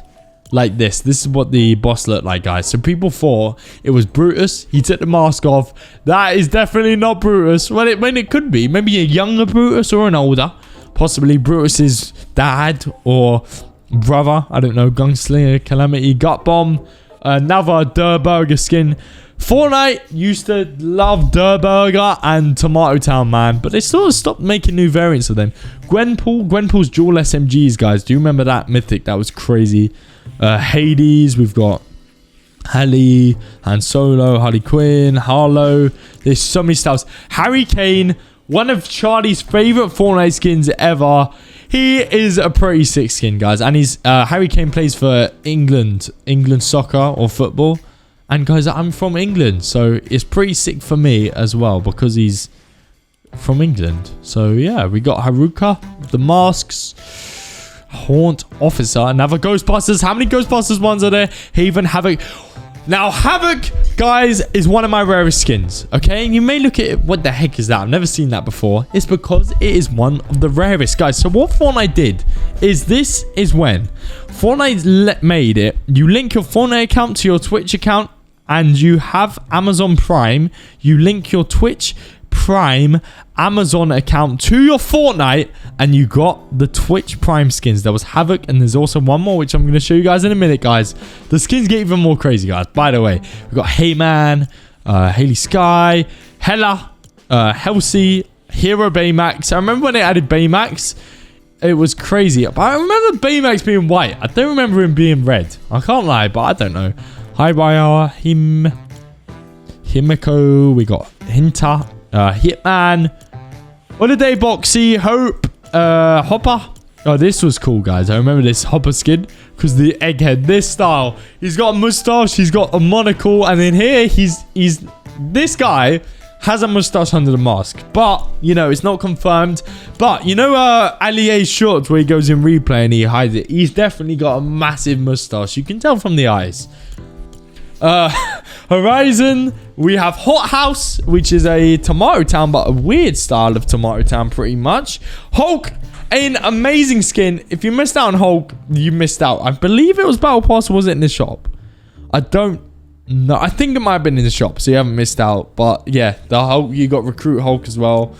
Like this. This is what the boss looked like, guys. So people thought it was Brutus. He took the mask off. That is definitely not Brutus. Well, it could be. Maybe a younger Brutus or an older. Possibly Brutus's dad or brother. I don't know. Gunslinger, Calamity, Gut Bomb. Another Durr Burger skin. Fortnite used to love Durr Burger and Tomato Town, man. But they sort of stopped making new variants of them. Gwenpool's dual SMGs, guys. Do you remember that mythic? That was crazy. Hades, we've got Halle, Han Solo, Harley Quinn, Harlow. There's so many styles. Harry Kane, one of Charlie's favorite Fortnite skins ever. He is a pretty sick skin, guys. And he's Harry Kane plays for England soccer or football. And guys, I'm from England, so it's pretty sick for me as well because he's from England. So yeah, we got Haruka with the masks. Haunt Officer, another Ghostbusters. How many Ghostbusters ones are there? Haven Havoc. Now, Havoc, guys, is one of my rarest skins, okay? And you may look at it, what the heck is that? I've never seen that before. It's because it is one of the rarest, guys. So what Fortnite did is this is when Fortnite made it. You link your Fortnite account to your Twitch account and you have Amazon Prime. You link your Twitch Prime Amazon account to your Fortnite and you got the Twitch Prime skins. There was Havoc and there's also one more which I'm going to show you guys in a minute, guys. The skins get even more crazy, guys. By the way, we got Heyman, Haley Sky, Hella, Halsey, Hero Baymax. I remember when they added Baymax, it was crazy. But I remember Baymax being white. I don't remember him being red. I can't lie, but I don't know. Hi, Raya, Himiko, we got Hinta, Hitman, Holiday Boxy, Hope, Hopper. Oh, this was cool, guys. I remember this Hopper skin because the egghead, this style. He's got a mustache, he's got a monocle, and then here he's this guy has a mustache under the mask, but you know it's not confirmed. But you know, Aliyah's shorts where he goes in replay and he hides it. He's definitely got a massive mustache. You can tell from the eyes. Horizon, we have Hot House, which is a Tomato Town, but a weird style of Tomato Town pretty much. Hulk, an amazing skin. If you missed out on Hulk, you missed out. I believe it was Battle Pass, or was it in the shop? I don't know. I think it might have been in the shop, so you haven't missed out. But yeah, the Hulk, you got Recruit Hulk as well.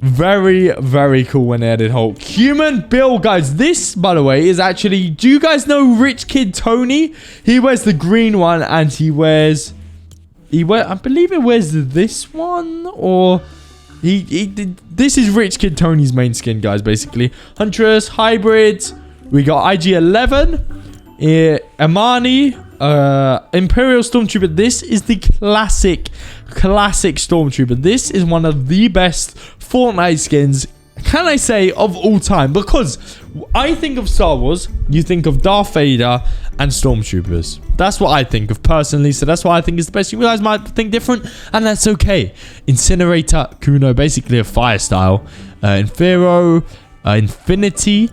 Very, very cool when they added Hulk. Human Bill, guys. This, by the way, is actually... Do you guys know Rich Kid Tony? He wears the green one and he wears... I believe it wears this one or... This is Rich Kid Tony's main skin, guys, basically. Huntress, Hybrid. We got IG-11. Amani. Imperial Stormtrooper. This is the classic Stormtrooper. This is one of the best Fortnite skins, can I say, of all time, because I think of Star Wars, you think of Darth Vader and Stormtroopers. That's what I think of personally, so that's why I think it's the best. You guys might think different, and that's okay. Incinerator, Kuno, basically a fire style. Infero, Infinity,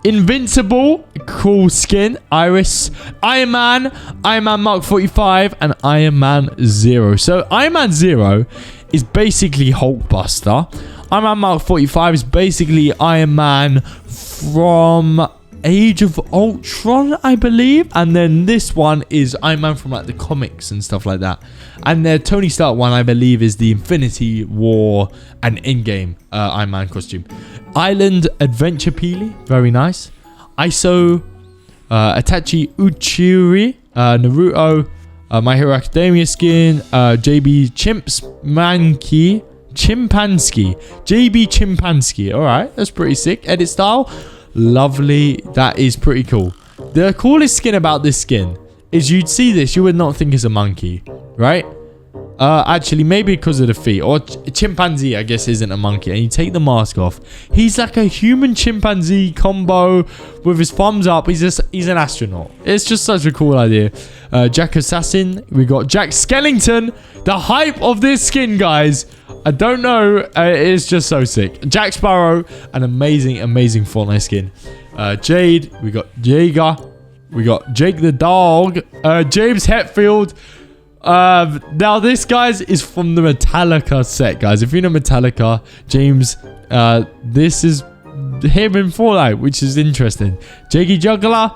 Invincible, cool skin. Iris, Iron Man Mark 45, and Iron Man 0. So Iron Man 0 is basically Hulkbuster. Iron Man Mark 45 is basically Iron Man from Age of Ultron, I believe. And then this one is Iron Man from like the comics and stuff like that. And the Tony Stark one, I believe, is the Infinity War and in-game Iron Man costume. Island Adventure Peely, very nice. ISO, Itachi Uchiri, Naruto, My Hero Academia skin, JB Chimpanski. JB Chimpanski. Alright, that's pretty sick. Edit style. Lovely. That is pretty cool. The coolest skin about this skin is you'd see this, you would not think it's a monkey, right? Actually, maybe because of the feet. Or chimpanzee, I guess, isn't a monkey. And you take the mask off. He's like a human chimpanzee combo with his thumbs up. He's an astronaut. It's just such a cool idea. Jack Assassin. We got Jack Skellington. The hype of this skin, guys. I don't know. It's just so sick. Jack Sparrow. An amazing Fortnite skin. Jade. We got Jaeger. We got Jake the dog. James Hetfield. Now this, guys, is from the Metallica set, guys. If you know Metallica, James, this is him in Fortnite, which is interesting. Jiggy Juggler,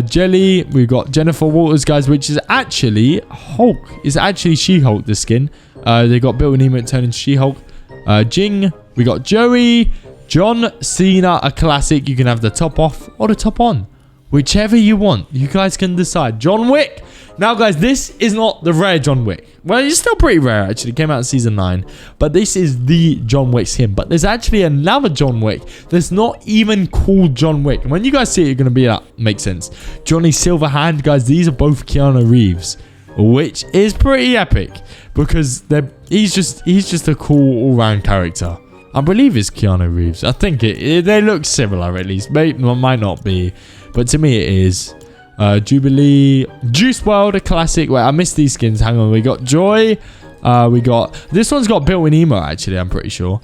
Jelly. We've got Jennifer Walters, guys, which is actually Hulk. It's actually She-Hulk, the skin. They got built an emote turned into She-Hulk. Jing. We got Joey. John Cena, a classic. You can have the top off or the top on, whichever you want. You guys can decide. John Wick. Now, guys, this is not the rare John Wick. Well, it's still pretty rare, actually. It came out in Season 9. But this is the John Wick skin. But there's actually another John Wick that's not even called John Wick. And when you guys see it, you're going to be like, makes sense. Johnny Silverhand, guys, these are both Keanu Reeves, which is pretty epic because he's just a cool all-round character. I believe it's Keanu Reeves. I think they look similar, at least. Might not be. But to me, it is. Jubilee, Juice WRLD, a classic. Wait, I missed these skins. Hang on, we got Joy. We got this one's got built-in emo. Actually, I'm pretty sure.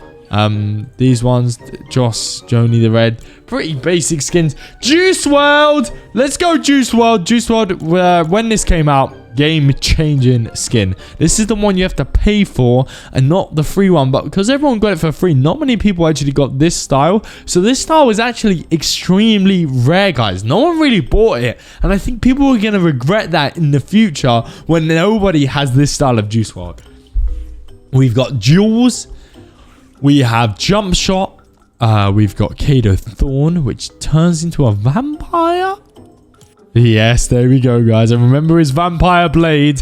These ones, Joss, Joni the Red, pretty basic skins. Juice WRLD, let's go Juice WRLD. Juice WRLD. When this came out, game-changing skin. This is the one you have to pay for and not the free one. But because everyone got it for free, not many people actually got this style. So this style is actually extremely rare, guys. No one really bought it. And I think people are going to regret that in the future when nobody has this style of Juice WRLD. We've got Jules. We have Jump Shot. We've got Kato Thorn, which turns into a vampire. Yes, there we go, guys. And remember his vampire blade.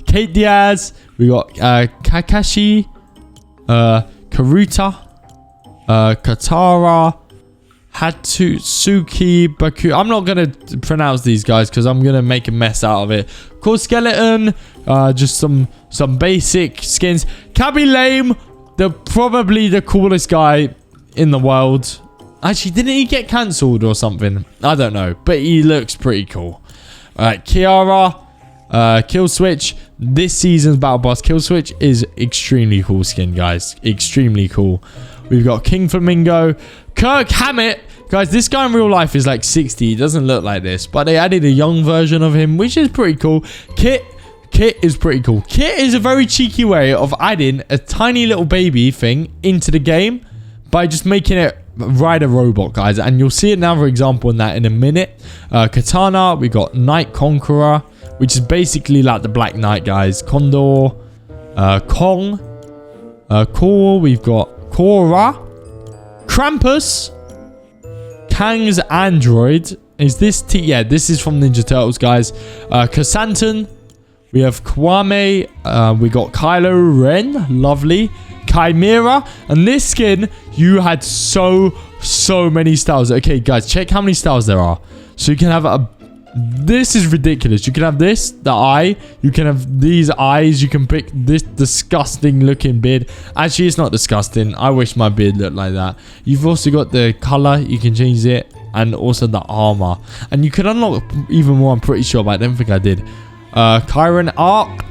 Kate Diaz. We got Kakashi. Karuta. Katara. Hatsuki Baku. I'm not going to pronounce these guys because I'm going to make a mess out of it. Cool Skeleton. Just some basic skins. Cabby Lame. Probably the coolest guy in the world. Actually, didn't he get cancelled or something? I don't know. But he looks pretty cool. Alright, Kiara. Kill Switch. This season's Battle Pass Kill Switch is extremely cool skin, guys. Extremely cool. We've got King Flamingo. Kirk Hammett. Guys, this guy in real life is like 60. He doesn't look like this. But they added a young version of him, which is pretty cool. Kit is pretty cool. Kit is a very cheeky way of adding a tiny little baby thing into the game by just making it ride a robot, guys. And you'll see another example in that in a minute. Katana. We got Night Conqueror, which is basically like the Black Knight, guys. Condor. Kong. Core. We've got Korra. Krampus. Kang's Android. Is this yeah, this is from Ninja Turtles, guys. Kasantan. We have Kwame. We got Kylo Ren. Lovely. Chimera. And this skin, you had so many styles. Okay, guys, check how many styles there are. So you can have a... This is ridiculous. You can have this, the eye. You can have these eyes. You can pick this disgusting looking beard. Actually, it's not disgusting. I wish my beard looked like that. You've also got the color. You can change it. And also the armor. And you can unlock even more, I'm pretty sure, but I don't think I did. Kyron Arc.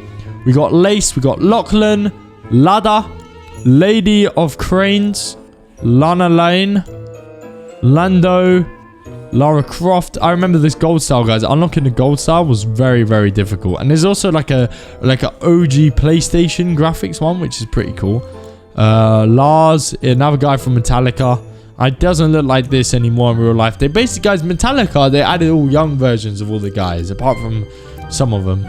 We got Lace. We got Lachlan. Ladder. Lady of Cranes. Lana Lane. Lando. Lara Croft. I remember this gold style, guys. Unlocking the gold style was very difficult. And there's also like a OG PlayStation graphics one, which is pretty cool. Lars, another guy from Metallica. It doesn't look like this anymore in real life. They basically, guys, Metallica, they added all young versions of all the guys, apart from some of them.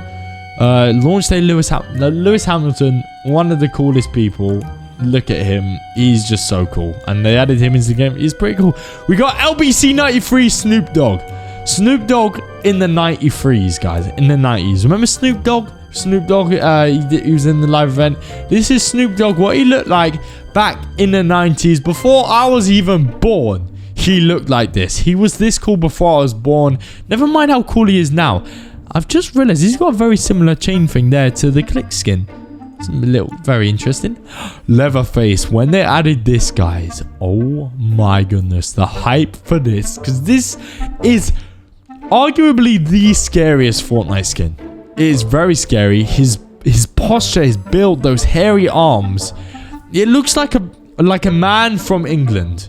Launch day Lewis Hamilton, one of the coolest people. Look at him. He's just so cool. And they added him into the game. He's pretty cool. We got LBC 93 Snoop Dogg. Snoop Dogg in the 93s, guys. In the 90s. Remember Snoop Dogg? Snoop Dogg, he was in the live event. This is Snoop Dogg, what he looked like back in the 90s. Before I was even born, he looked like this. He was this cool before I was born. Never mind how cool he is now. I've just realized he's got a very similar chain thing there to the Click skin. It's a little, very interesting. Leatherface, when they added this, guys, oh my goodness, the hype for this, because this is arguably the scariest Fortnite skin. It is very scary. His posture, his build, those hairy arms, it looks like a man from England.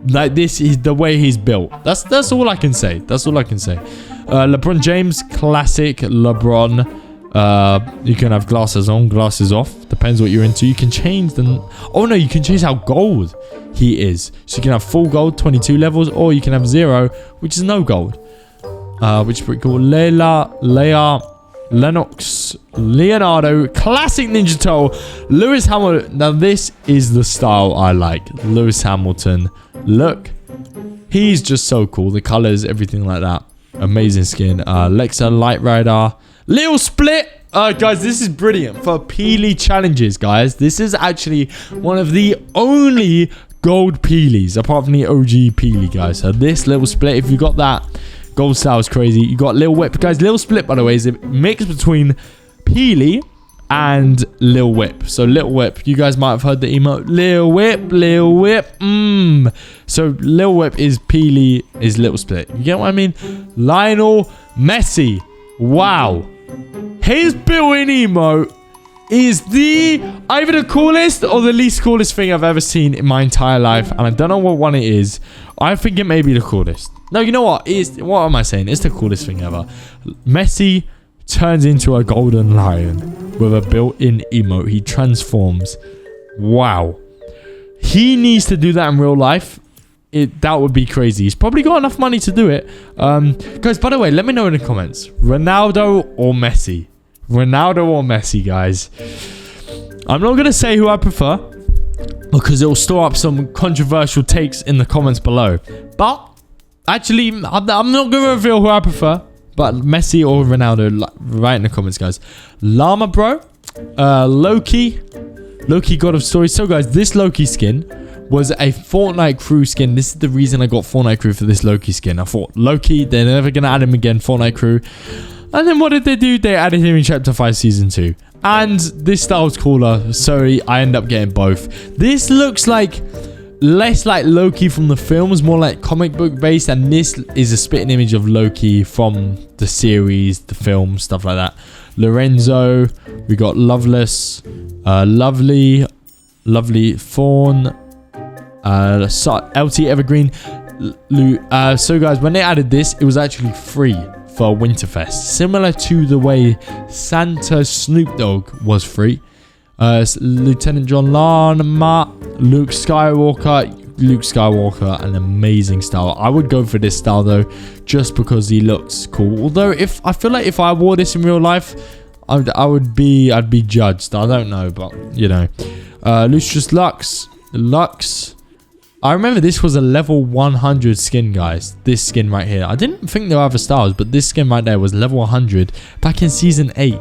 Like, this is the way he's built. That's all I can say. That's all I can say. LeBron James, classic LeBron. You can have glasses on, glasses off. Depends what you're into. You can change them. Oh no, you can change how gold he is. So you can have full gold, 22 levels, or you can have 0, which is no gold. Which is pretty cool. Leia, Lennox, Leonardo, classic Ninja Turtle, Lewis Hamilton. Now this is the style I like. Lewis Hamilton. Look, he's just so cool. The colors, everything like that. Amazing skin. Lexa, Light Rider. Little Split. Guys, this is brilliant for Peely challenges, guys. This is actually one of the only gold Peelies, apart from the OG Peely, guys. So this Little Split, if you got that, gold style is crazy. You got Lil Whip. Guys, Little Split, by the way, is a mix between Peely and Lil Whip. So Little Whip, you guys might have heard the emote. Lil Whip, Lil Whip. So Lil Whip is Peely, is Little Split. You get what I mean? Lionel Messi. Wow. His built-in emote is either the coolest or the least coolest thing I've ever seen in my entire life. And I don't know what one it is. I think it may be the coolest. No, you know what? What am I saying? It's the coolest thing ever. Messi turns into a golden lion with a built-in emote. He transforms. Wow. He needs to do that in real life. That would be crazy. He's probably got enough money to do it. Guys, by the way, let me know in the comments. Ronaldo or Messi? Ronaldo or Messi, guys? I'm not going to say who I prefer, because it will store up some controversial takes in the comments below. But actually, I'm not going to reveal who I prefer. But Messi or Ronaldo, right in the comments, guys. Llama Bro, Loki, God of Stories. So, guys, this Loki skin was a Fortnite crew skin. This is the reason I got Fortnite crew for this Loki skin. I thought, Loki, they're never going to add him again, Fortnite crew. And then what did they do? They added him in Chapter 5 Season 2. And this style's cooler, so I end up getting both. This looks like less like Loki from the films, more like comic book based, and this is a spitting image of Loki from the series, the film, stuff like that. Lorenzo, we got Loveless, Lovely Fawn, LT Evergreen. So guys, when they added this, it was actually free for Winterfest, similar to the way Santa Snoop Dogg was free. Lieutenant John Lama, Luke Skywalker, an amazing style. I would go for this style though, just because he looks cool. Although I feel like if I wore this in real life, I'd be judged. I don't know, but you know. Lucius Lux. I remember this was a level 100 skin, guys. This skin right here. I didn't think there were other styles, but this skin right there was level 100 back in season 8.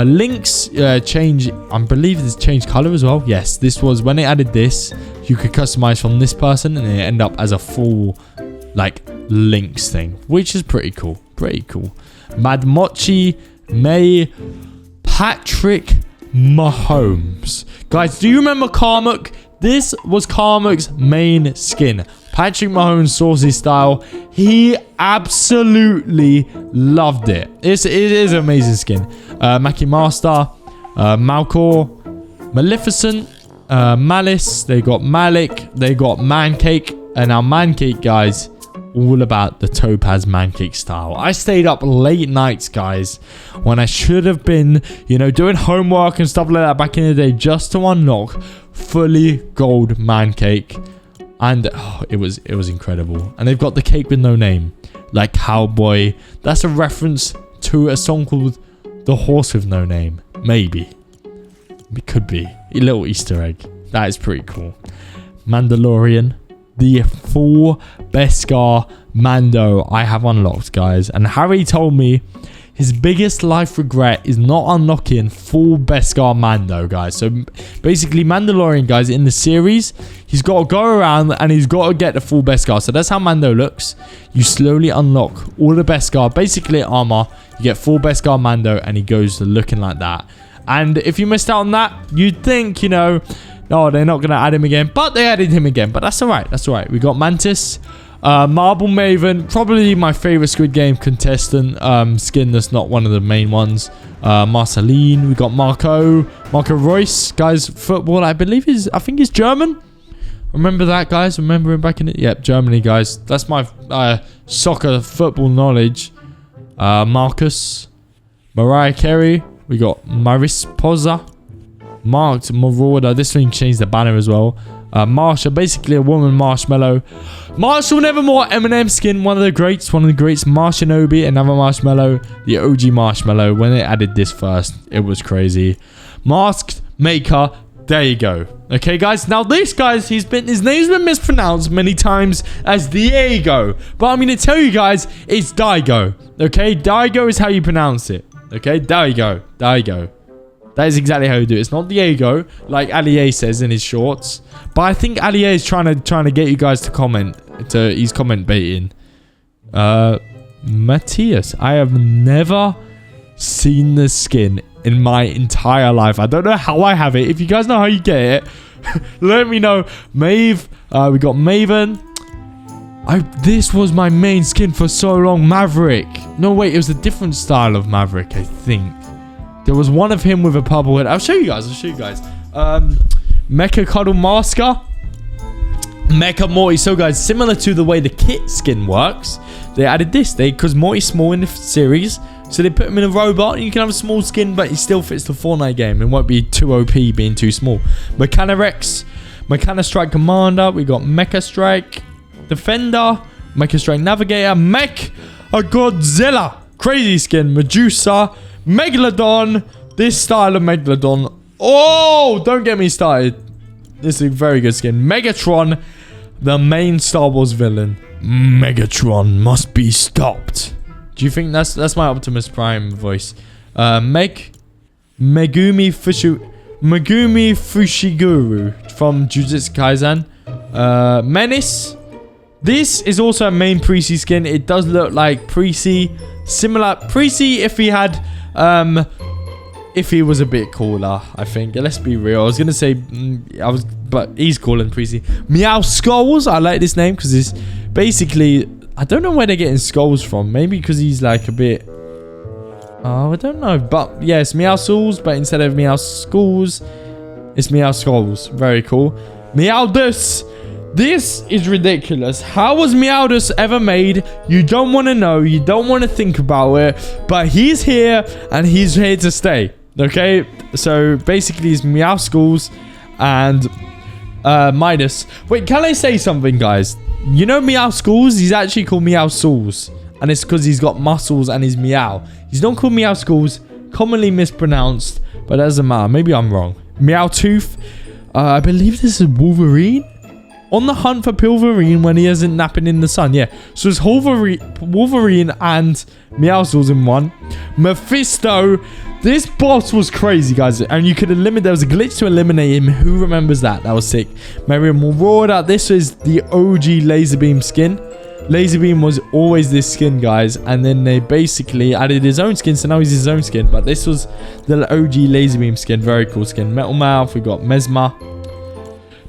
Link's change, I believe this changed color as well. Yes, this was when they added this, you could customize from this person and it end up as a full like Link's thing, which is pretty cool. Mad Mochi, May, Patrick Mahomes. Guys, do you remember Karmuk? This was Karmuk's main skin. Patrick Mahomes saucy style. He absolutely loved it. It is an amazing skin. Mackie Master, Malcor, Maleficent, Malice. They got Malik. They got Mancake. And now Mancake, guys, all about the Topaz Mancake style. I stayed up late nights, guys, when I should have been, you know, doing homework and stuff like that back in the day, just to unlock fully gold Mancake. And oh, it was incredible. And they've got the cake with no name, like Cowboy. That's a reference to a song called The Horse with No Name. Maybe. It could be. A little Easter egg. That is pretty cool. Mandalorian. The full Beskar Mando I have unlocked, guys. And Harry told me his biggest life regret is not unlocking full Beskar Mando, guys. So basically, Mandalorian, guys, in the series, he's got to go around and he's got to get the full Beskar. So that's how Mando looks. You slowly unlock all the Beskar, basically armor. You get full Beskar Mando and he goes looking like that. And if you missed out on that, you'd think, you know, no, they're not going to add him again. But they added him again. But that's all right. That's all right. We got Mantis. Marble Maven. Probably my favorite Squid Game contestant. Skin that's not one of the main ones. Marceline. We got Marco Royce. Guys, football, I think he's German. Remember that, guys? Remember him back in it? Yep, Germany, guys. That's my soccer football knowledge. Marcus. Mariah Carey. We got Maris Poza. Marked Marauder. This thing changed the banner as well. Marsha, basically a woman marshmallow. Marshall Nevermore, Eminem skin, one of the greats. Marsha Nobi, another marshmallow. The OG marshmallow. When they added this first, it was crazy. Masked Maker. There you go. Okay, guys. Now this, guys, his name's been mispronounced many times as Diego, but I'm gonna tell you guys, it's Daigo. Okay, Daigo is how you pronounce it. Okay, Daigo. That is exactly how you do it. It's not Diego, like Ali says in his shorts. But I think Ali is trying to get you guys to comment. He's comment baiting. Matthias. I have never seen this skin in my entire life. I don't know how I have it. If you guys know how you get it, let me know. Maeve. We got Maven. This was my main skin for so long. Maverick. No, wait. It was a different style of Maverick, I think. There was one of him with a purple head. I'll show you guys. Mecha Cuddle Masker. Mecha Morty. So, guys, similar to the way the kit skin works, they added this. Because Morty's small in the series, So they put him in a robot. You can have a small skin, but he still fits the Fortnite game. It won't be too OP being too small. Mechana Rex, Mechana Strike Commander. We got Mecha Strike Defender, Mecha Strike Navigator, Mech, a Godzilla. Crazy skin. Medusa, Megalodon. This style of Megalodon. Oh, don't get me started. This is a very good skin. Megatron, the main Star Wars villain. Megatron must be stopped. Do you think that's my Optimus Prime voice? Megumi Fushiguro from Jujutsu Kaisen. Menace. This is also a main Precy skin. It does look like Precy. Similar Precy if he had if he was a bit cooler, I think. Let's be real. I was gonna say but he's cooler than Precy. Meow Skulls. I like this name because it's basically, I don't know where they're getting skulls from. Maybe because he's like a bit, oh, I don't know. But yeah, it's Meow Skulls, but instead of Meow Skulls, it's Meow Skulls. Very cool. Meowdus. This is ridiculous. How was Meowdus ever made? You don't want to know. You don't want to think about it. But he's here and he's here to stay. Okay? So basically it's Meow Skulls and Midas. Wait, can I say something, guys? You know Meow Skulls? He's actually called Meow Sauls. And it's because he's got muscles and he's Meow. He's not called Meow Skulls. Commonly mispronounced. But that doesn't matter. Maybe I'm wrong. Meow Tooth. I believe this is Wolverine. On the hunt for Pilverine when he isn't napping in the sun. Yeah. So it's Wolverine and Meowscles in one. Mephisto. This boss was crazy, guys. And you could eliminate... There was a glitch to eliminate him. Who remembers that? That was sick. Marion Moroda. This is the OG Laserbeam skin. Laserbeam was always this skin, guys. And then they basically added his own skin. So now he's his own skin. But this was the OG Laserbeam skin. Very cool skin. Metal Mouth. We got Mesmer.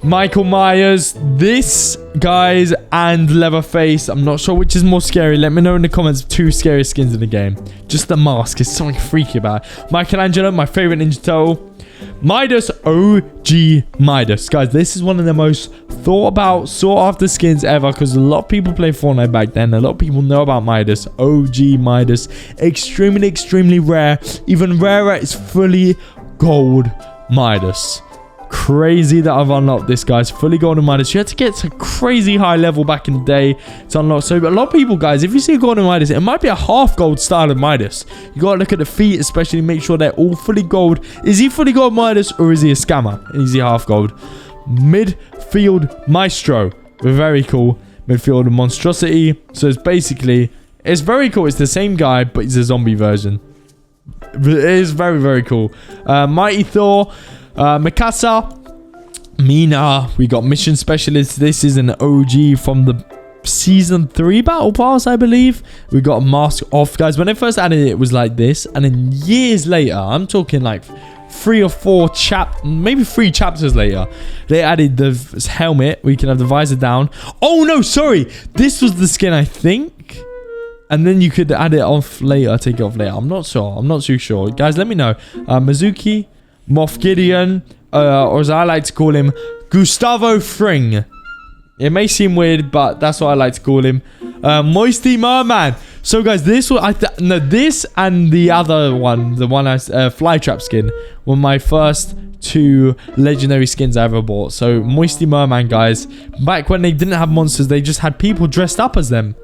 Michael Myers, this, guys, and Leatherface. I'm not sure which is more scary. Let me know in the comments. 2 scariest skins in the game. Just the mask is something freaky about it. Michelangelo, my favorite Ninja Turtle. Midas, OG Midas. Guys, this is one of the most thought about, sought after skins ever because a lot of people play Fortnite back then. A lot of people know about Midas. OG Midas. Extremely, extremely rare. Even rarer is fully gold Midas. Crazy that I've unlocked this, guys. Fully golden Midas. You had to get to crazy high level back in the day to unlock. So a lot of people, guys, if you see a golden Midas, it might be a half gold style of Midas. You gotta look at the feet, especially make sure they're all fully gold. Is he fully gold Midas or is he a scammer? Is he half gold? Midfield Maestro. Very cool. Midfield Monstrosity. So it's basically, it's very cool. It's the same guy, but he's a zombie version. It is very, very cool. Mighty Thor. Mikasa, Mina, we got Mission Specialist. This is an OG from the Season 3 Battle Pass, I believe. We got a mask off, guys. When I first added it, it was like this. And then years later, I'm talking like 3 or 4 maybe 3 chapters later, they added the helmet. We can have the visor down. Oh, no, sorry. This was the skin, I think. And then you could add it off later, take it off later. I'm not sure. I'm not too sure. Guys, let me know. Mizuki. Moff Gideon, or as I like to call him, Gustavo Fring. It may seem weird, but that's what I like to call him. Moisty Merman. So, guys, this was this and the other one, the one I Flytrap skin, were my first 2 legendary skins I ever bought. So, Moisty Merman, guys, back when they didn't have monsters, they just had people dressed up as them,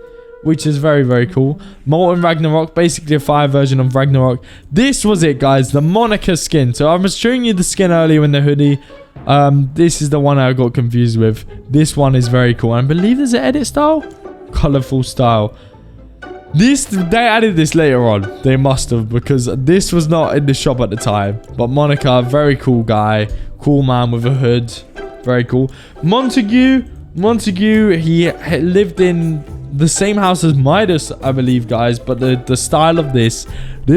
which is very, very cool. Molten Ragnarok, basically a fire version of Ragnarok. This was it, guys, the Monica skin. So I was showing you the skin earlier in the hoodie. This is the one I got confused with. This one is very cool. I believe there's an edit style. Colorful style. They added this later on. They must have, because this was not in the shop at the time. But Monica, very cool guy. Cool man with a hood. Very cool. Montague, he lived in the same house as Midas, I believe, guys. But the style of this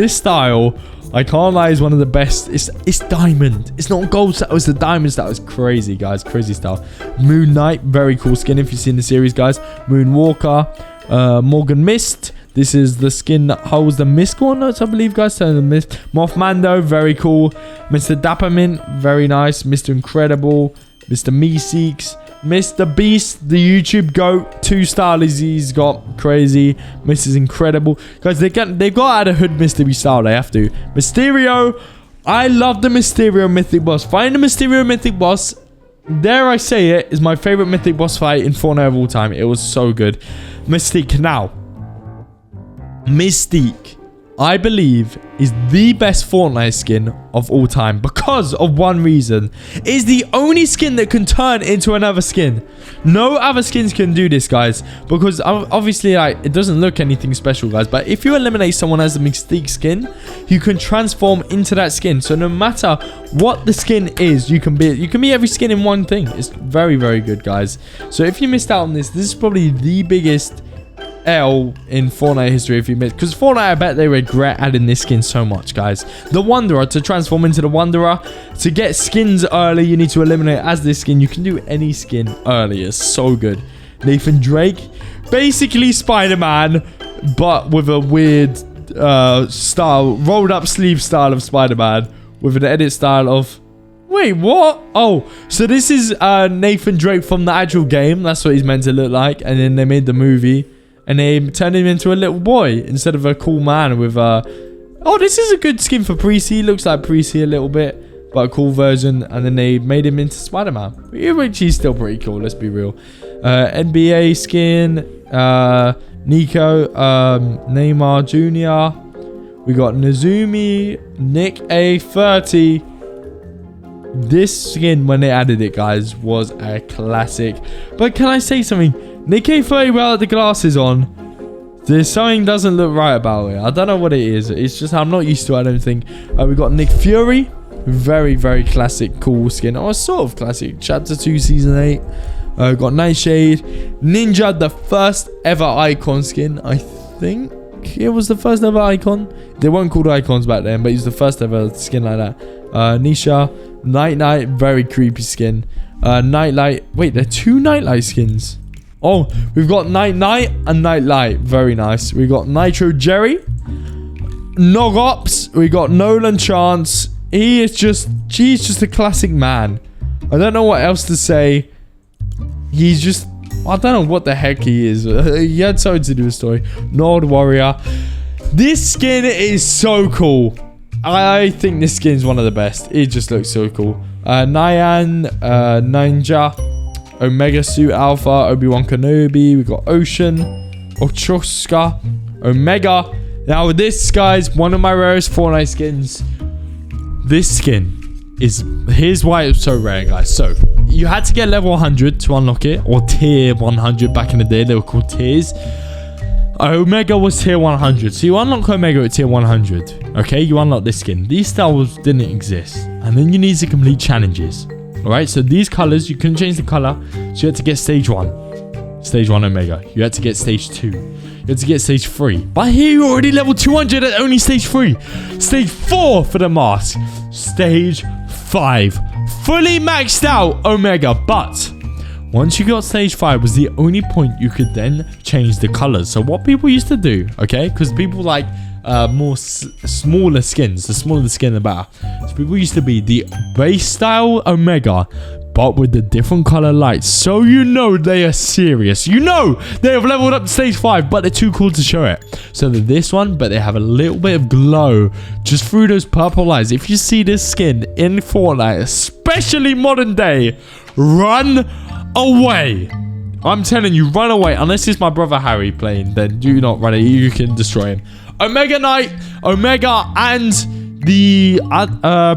style, I can't lie, is one of the best. It's diamond. It's not gold style. It's the diamond style. It's crazy, guys. Crazy style. Moon Knight, very cool skin if you've seen the series, guys. Moonwalker, Morgan Mist. This is the skin that holds the Mist Corners, I believe, guys. So the Mist. Moth Mando, very cool. Mr. Dappermint, very nice. Mr. Incredible. Mr. Meeseeks. Mr. Beast, the YouTube GOAT. 2 styles he's got. Crazy. Mrs. Incredible. Guys, they've got to add a Hood Mystery style. They have to. Mysterio. I love the Mysterio Mythic Boss. Find the Mysterio Mythic Boss. Dare I say it, is my favorite Mythic Boss fight in Fortnite of all time. It was so good. Mystique now. Mystique, I believe, is the best Fortnite skin of all time because of one reason. It is the only skin that can turn into another skin. No other skins can do this, guys, because obviously, like, it doesn't look anything special, guys, but if you eliminate someone as a Mystique skin, you can transform into that skin. So no matter what the skin is, you can be every skin in one thing. It's very, very good, guys. So if you missed out on this is probably the biggest L in Fortnite history if you missed, because Fortnite, I bet they regret adding this skin so much, guys. The Wanderer, to transform into the Wanderer, to get skins early, you need to eliminate as this skin. You can do any skin early. It's so good. Nathan Drake, basically Spider-Man, but with a weird style, rolled up sleeve style of Spider-Man, with an edit style of... Wait, what? Oh, so this is Nathan Drake from the actual game. That's what he's meant to look like. And then they made the movie. And they turned him into a little boy instead of a cool man with oh, this is a good skin for Precy. Looks like Precy a little bit, but a cool version. And then they made him into Spider-Man, which he's still pretty cool, let's be real. NBA skin, Nico, Neymar Jr. We got Nazumi, Nick A30. This skin, when they added it, guys, was a classic. But can I say something? Nick A30 without the glasses on. There's something doesn't look right about it. I don't know what it is. It's just I'm not used to it, I don't think. We got Nick Fury. Very, very classic, cool skin. Oh, sort of classic. Chapter 2, Season 8. Got Nightshade. Ninja, the first ever icon skin. I think it was the first ever icon. They weren't called icons back then, but he's the first ever skin like that. Nisha. Night, very creepy skin. Nightlight. Wait, there are 2 Nightlight skins. Oh, we've got Night and Nightlight. Very nice. We got Nitro Jerry. Nogops. We got Nolan Chance. He's just a classic man. I don't know what else to say. He's just... I don't know what the heck he is. He had something to do with the story. Nord Warrior. This skin is so cool. I think this skin is one of the best. It just looks so cool. Nyan, Ninja. Omega Suit Alpha, Obi-Wan Kenobi. We got Ocean, Ochoska, Omega. Now this, guys, one of my rarest Fortnite skins. This skin is... Here's why it's so rare, guys. So, you had to get level 100 to unlock it, or tier 100 back in the day. They were called tiers. Omega was tier 100. So you unlock Omega at tier 100. Okay, you unlock this skin. These styles didn't exist. And then you need to complete challenges. Alright, so these colors, you couldn't change the color. So you had to get stage 1. Stage 1 Omega. You had to get stage 2. You had to get stage 3. But here you're already level 200 at only stage 3. Stage 4 for the mask. Stage 5. Fully maxed out Omega. But once you got stage 5 was the only point you could then change the colors. So what people used to do, okay, because people like smaller skins, the smaller the skin the better. So people used to be the base style Omega, but with the different color lights. So you know they are serious. You know they have leveled up to stage 5, but they're too cool to show it. So they're this one, but they have a little bit of glow just through those purple lights. If you see this skin in Fortnite, especially modern day, run away. I'm telling you, run away. Unless it's my brother Harry playing, then do not run it. You can destroy him. Omega Knight, Omega, and the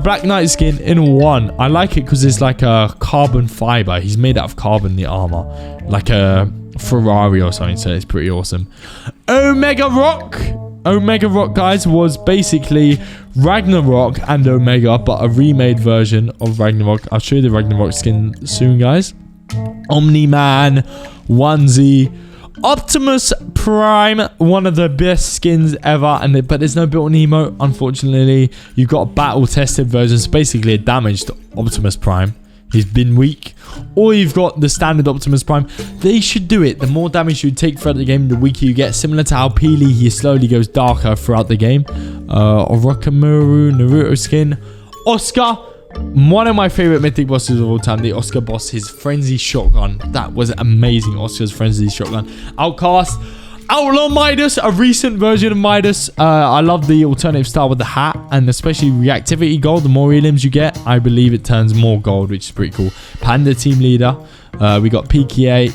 Black Knight skin in one. I like it because it's like a carbon fiber. He's made out of carbon, the armor. Like a Ferrari or something, so it's pretty awesome. Omega Rock. Omega Rock, guys, was basically Ragnarok and Omega, but a remade version of Ragnarok. I'll show you the Ragnarok skin soon, guys. Omni-Man, onesie. Optimus Prime, one of the best skins ever, but there's no built-in emote, unfortunately. You've got a battle-tested version. It's basically a damaged Optimus Prime. He's been weak. Or you've got the standard Optimus Prime. They should do it. The more damage you take throughout the game, the weaker you get. Similar to how Peely, he slowly goes darker throughout the game. Orochimaru, Naruto skin. Oscar, One of my favorite mythic bosses of all time, the Oscar boss, his frenzy shotgun. That was amazing. Oscar's frenzy shotgun. Outcast. Outlaw Midas, a recent version of Midas. I love the alternative style with the hat, and especially reactivity gold. The more elims you get, I believe it turns more gold, which is pretty cool. Panda team leader. We got PKE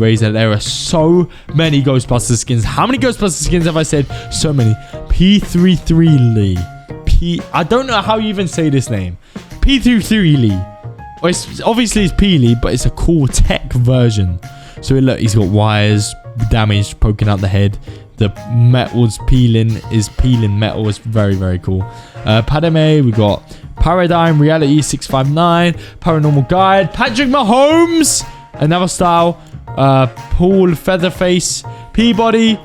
Razor. There are so many Ghostbuster skins. How many Ghostbuster skins have I said? So many. P33 Lee. I don't know how you even say this name. P33 Lee. Well, obviously it's P Lee, but it's a cool tech version. So look, he's got wires, damage poking out the head. The metal's peeling metal. Is very, very cool. Padme, we got Paradigm, Reality 659, Paranormal Guide, Patrick Mahomes, another style, Paul Featherface, Peabody.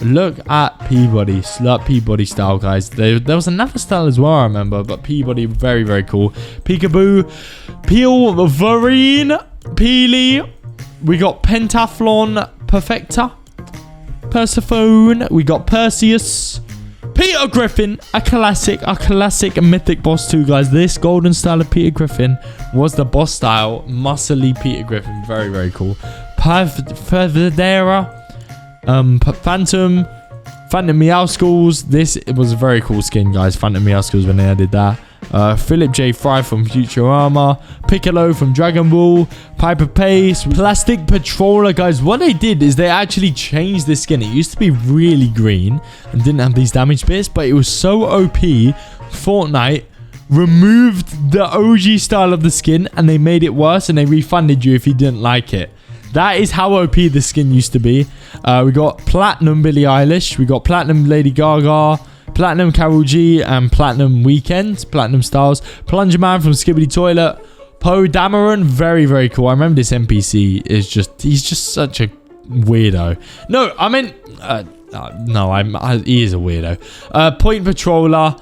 Look at Peabody. Slurp Peabody style, guys. There was another style as well, I remember, but Peabody, very, very cool. Peekaboo, Peel Vereen, Peely. We got Pentathlon Perfecta, Persephone. We got Perseus, Peter Griffin, a classic mythic boss too, guys. This golden style of Peter Griffin was the boss style. Muscly Peter Griffin, very, very cool. Pervedera, Phantom Meowscles. This was a very cool skin, guys. Phantom Meowscles when they added that. Philip J. Fry from Futurama, Piccolo from Dragon Ball, Piper Pace, Plastic Patroller. Guys, what they did is they actually changed this skin. It used to be really green and didn't have these damage bits, but it was so OP. Fortnite removed the OG style of the skin and they made it worse, and they refunded you if you didn't like it. That is how OP the skin used to be. We got Platinum Billie Eilish, we got Platinum Lady Gaga, Platinum Karol G, and Platinum Weekend, Platinum Styles. Plunger Man from Skibbity Toilet. Poe Dameron, very, very cool. I remember this NPC is he's just such a weirdo. No, I mean, he is a weirdo. Point Patroller.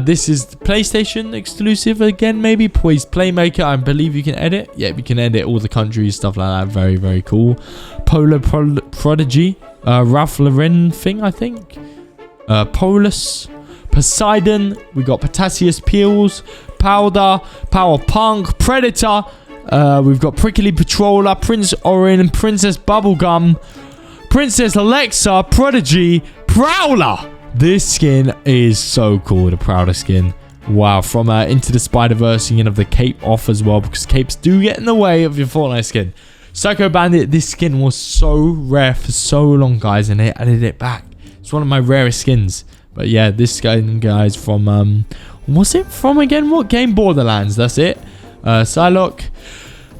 This is PlayStation exclusive again, maybe. Poised Playmaker, I believe you can edit. Yeah, you can edit all the countries, stuff like that. Very, very cool. Polar Prodigy. Ralph Lauren thing, I think. Polus, Poseidon, we got Potassius Peels, Powder, Power Punk, Predator, we've got Prickly Patroller, Prince Orin, Princess Bubblegum, Princess Alexa, Prodigy, Prowler. This skin is so cool, the Prowler skin. Wow, from Into the Spider-Verse, you can have the cape off as well, because capes do get in the way of your Fortnite skin. Psycho Bandit, this skin was so rare for so long, guys, and they added it back. It's one of my rarest skins. But yeah, this skin, guys, from what's it from again? What game? Borderlands, that's it. Psylocke,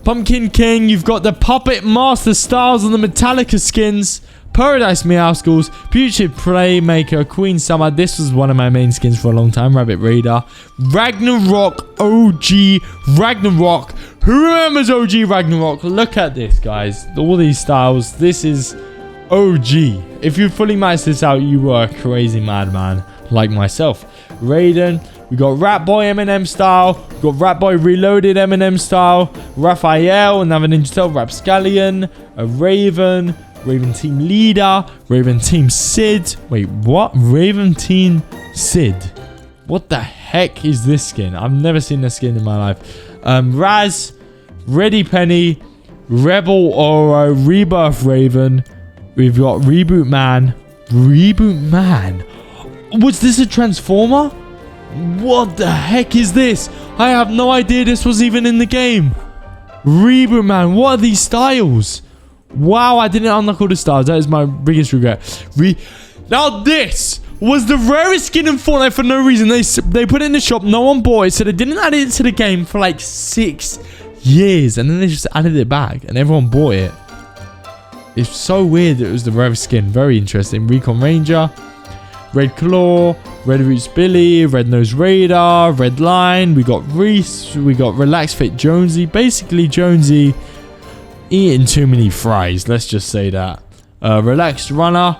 Pumpkin King. You've got the Puppet Master Styles on the Metallica skins. Paradise Meowscles, Future Playmaker, Queen Summer. This was one of my main skins for a long time. Rabbit Raider, Ragnarok, OG Ragnarok. Who remembers OG Ragnarok? Look at this, guys. All these styles. This is OG. If you fully maxed this out, you were a crazy madman like myself. Raiden. We got Ratboy Eminem style. We got Ratboy Reloaded Eminem style. Raphael, another Ninja Turtle. Rapscallion. A Raven. Raven Team Leader. Raven Team Sid. Wait, what? Raven Team Sid. What the heck is this skin? I've never seen this skin in my life. Raz. Ready Penny. Rebel Oro. Rebirth Raven. We've got Reboot Man. Reboot Man? Was this a Transformer? What the heck is this? I have no idea this was even in the game. Reboot Man. What are these styles? Wow, I didn't unlock all the styles. That is my biggest regret. Now this was the rarest skin in Fortnite for no reason. They put it in the shop. No one bought it. So they didn't add it to the game for like 6 years. And then they just added it back. And everyone bought it. It's so weird that it was the rarest skin. Very interesting. Recon Ranger. Red Claw. Red Roots Billy. Red Nose Radar. Red Line. We got Reese. We got Relax Fit Jonesy. Basically, Jonesy eating too many fries. Let's just say that. Relaxed Runner.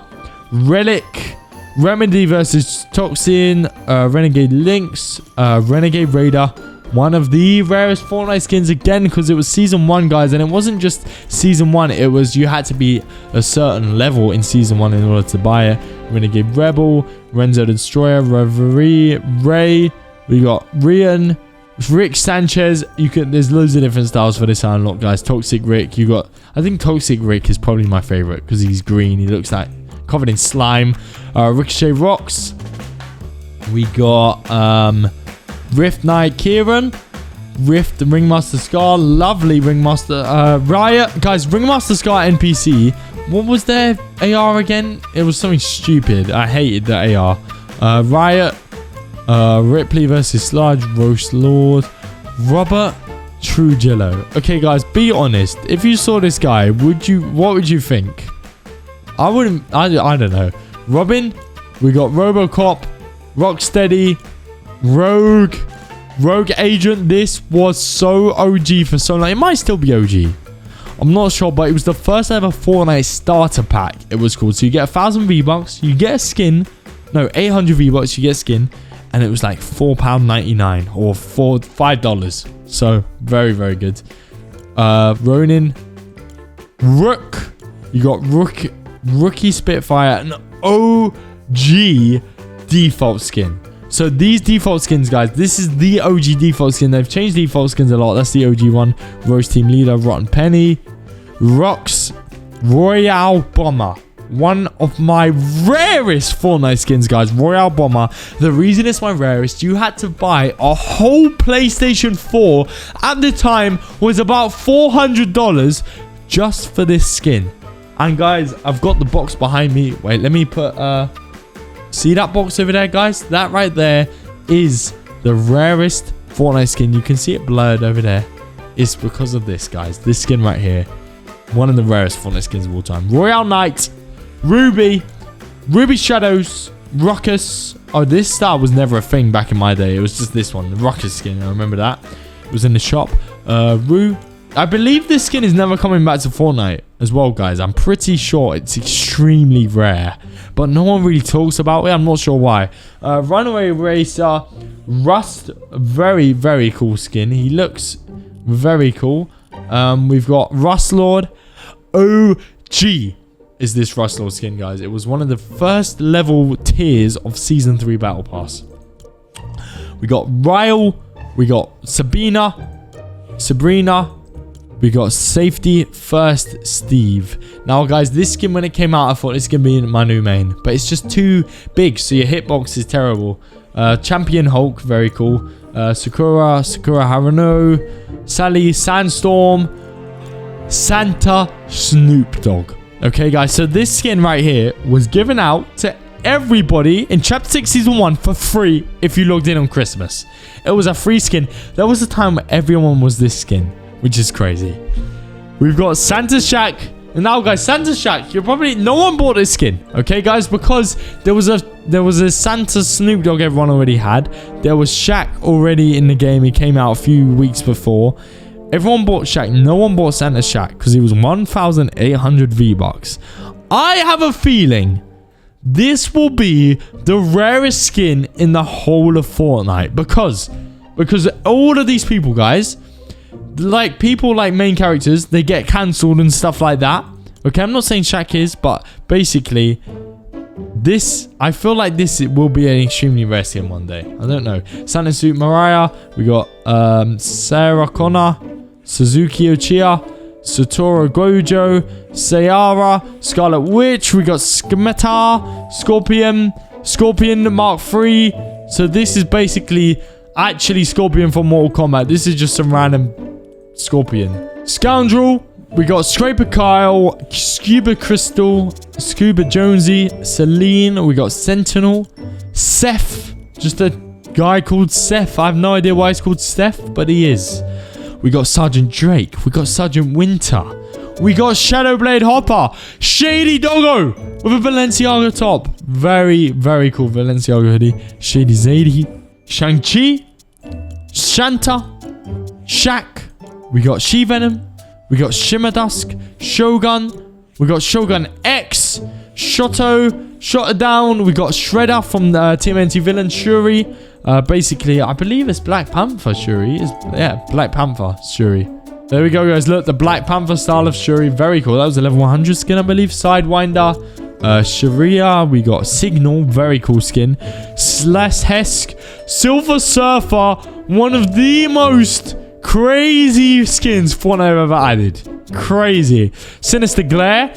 Relic. Remedy versus Toxin. Renegade Lynx. Renegade Raider. One of the rarest Fortnite skins again, because it was Season 1, guys. And it wasn't just Season 1. It was, you had to be a certain level in Season 1 in order to buy it. Renegade Rebel. Renzo the Destroyer. Reverie. Ray. We got Rick Sanchez. There's loads of different styles for this unlock, guys. Toxic Rick. I think Toxic Rick is probably my favorite because he's green. He looks like covered in slime. Ricochet Rocks. We got Rift Knight Kieran. Rift Ringmaster Scar. Lovely Ringmaster. Riot. Guys, Ringmaster Scar NPC. What was their AR again? It was something stupid. I hated the AR. Riot. Ripley versus Sludge. Roast Lord. Robert Trujillo. Okay, guys, be honest. If you saw this guy, what would you think? I don't know. Robin. We got Robocop. Rocksteady. Rogue Agent. This was so OG for so long. It might still be OG. I'm not sure, but it was the first ever Fortnite starter pack. It was called. So you get 1,000 V-Bucks. You get a skin. No, 800 V-Bucks. You get a skin. And it was like £4.99 or $5. So very, very good. Ronin. Rook. You got Rookie Spitfire. An OG default skin. So these default skins, guys, this is the OG default skin. They've changed default skins a lot. That's the OG one. Rose Team Leader, Rotten Penny. Rocks Royale Bomber. One of my rarest Fortnite skins, guys. Royale Bomber. The reason it's my rarest, you had to buy a whole PlayStation 4 at the time was about $400 just for this skin. And guys, I've got the box behind me. Wait, let me put see that box over there, guys? That right there is the rarest Fortnite skin. You can see it blurred over there. It's because of this, guys. This skin right here. One of the rarest Fortnite skins of all time. Royale Knight. Ruby Shadows. Ruckus. Oh, this star was never a thing back in my day. It was just this one. The Ruckus skin. I remember that. It was in the shop. I believe this skin is never coming back to Fortnite as well, guys. I'm pretty sure it's extremely rare. But no one really talks about it. I'm not sure why. Runaway Racer. Rust. Very, very cool skin. He looks very cool. We've got Rust Lord. OG is this Rust Lord skin, guys. It was one of the first level tiers of Season 3 Battle Pass. We got Ryle. We got Sabrina. We got Safety First Steve. Now, guys, this skin, when it came out, I thought it's going to be my new main. But it's just too big, so your hitbox is terrible. Champion Hulk, very cool. Sakura Haruno. Sally Sandstorm. Santa Snoop Dogg. Okay, guys, so this skin right here was given out to everybody in Chapter 6 Season 1 for free if you logged in on Christmas. It was a free skin. There was a time where everyone was this skin, which is crazy. We've got Santa Shack. And now, guys, Santa Shack, no one bought this skin, okay, guys, because there was a Santa Snoop Dogg everyone already had. There was Shaq already in the game. He came out a few weeks before. Everyone bought Shaq. No one bought Santa Shack because he was 1,800 V-Bucks. I have a feeling this will be the rarest skin in the whole of Fortnite because all of these people, guys, like people like main characters, they get cancelled and stuff like that. Okay, I'm not saying Shaq is, but basically this, I feel like this will be an extremely rare skin one day. I don't know. Santa Suit Mariah. We got Sarah Connor, Suzuki Ochiya, Satoru Gojo, Sayara, Scarlet Witch. We got Skimitar, Scorpion Mark III. So this is basically actually Scorpion from Mortal Kombat. This is just some random Scorpion. Scoundrel. We got Scraper Kyle, Scuba Crystal, Scuba Jonesy, Celine. We got Sentinel, Seth. Just a guy called Seth. I have no idea why he's called Seth, but he is. We got Sergeant Drake. We got Sergeant Winter. We got Shadowblade Hopper. Shady Doggo with a Balenciaga top. Very, very cool Balenciaga hoodie. Shady Zadie. Shang-Chi. Shanta. Shaq. We got She-Venom. We got Shimmer Dusk. Shogun. We got Shogun X. Shoto. Shot It Down. We got Shredder from the TMNT villain. Shuri. Basically, I believe it's Black Panther Shuri. Yeah, Black Panther Shuri. There we go, guys. Look, the Black Panther style of Shuri. Very cool. That was a level 100 skin, I believe. Sidewinder. Sharia. We got Signal. Very cool skin. Hesk. Silver Surfer. One of the most crazy skins Fortnite have ever added. Crazy. Sinister Glare.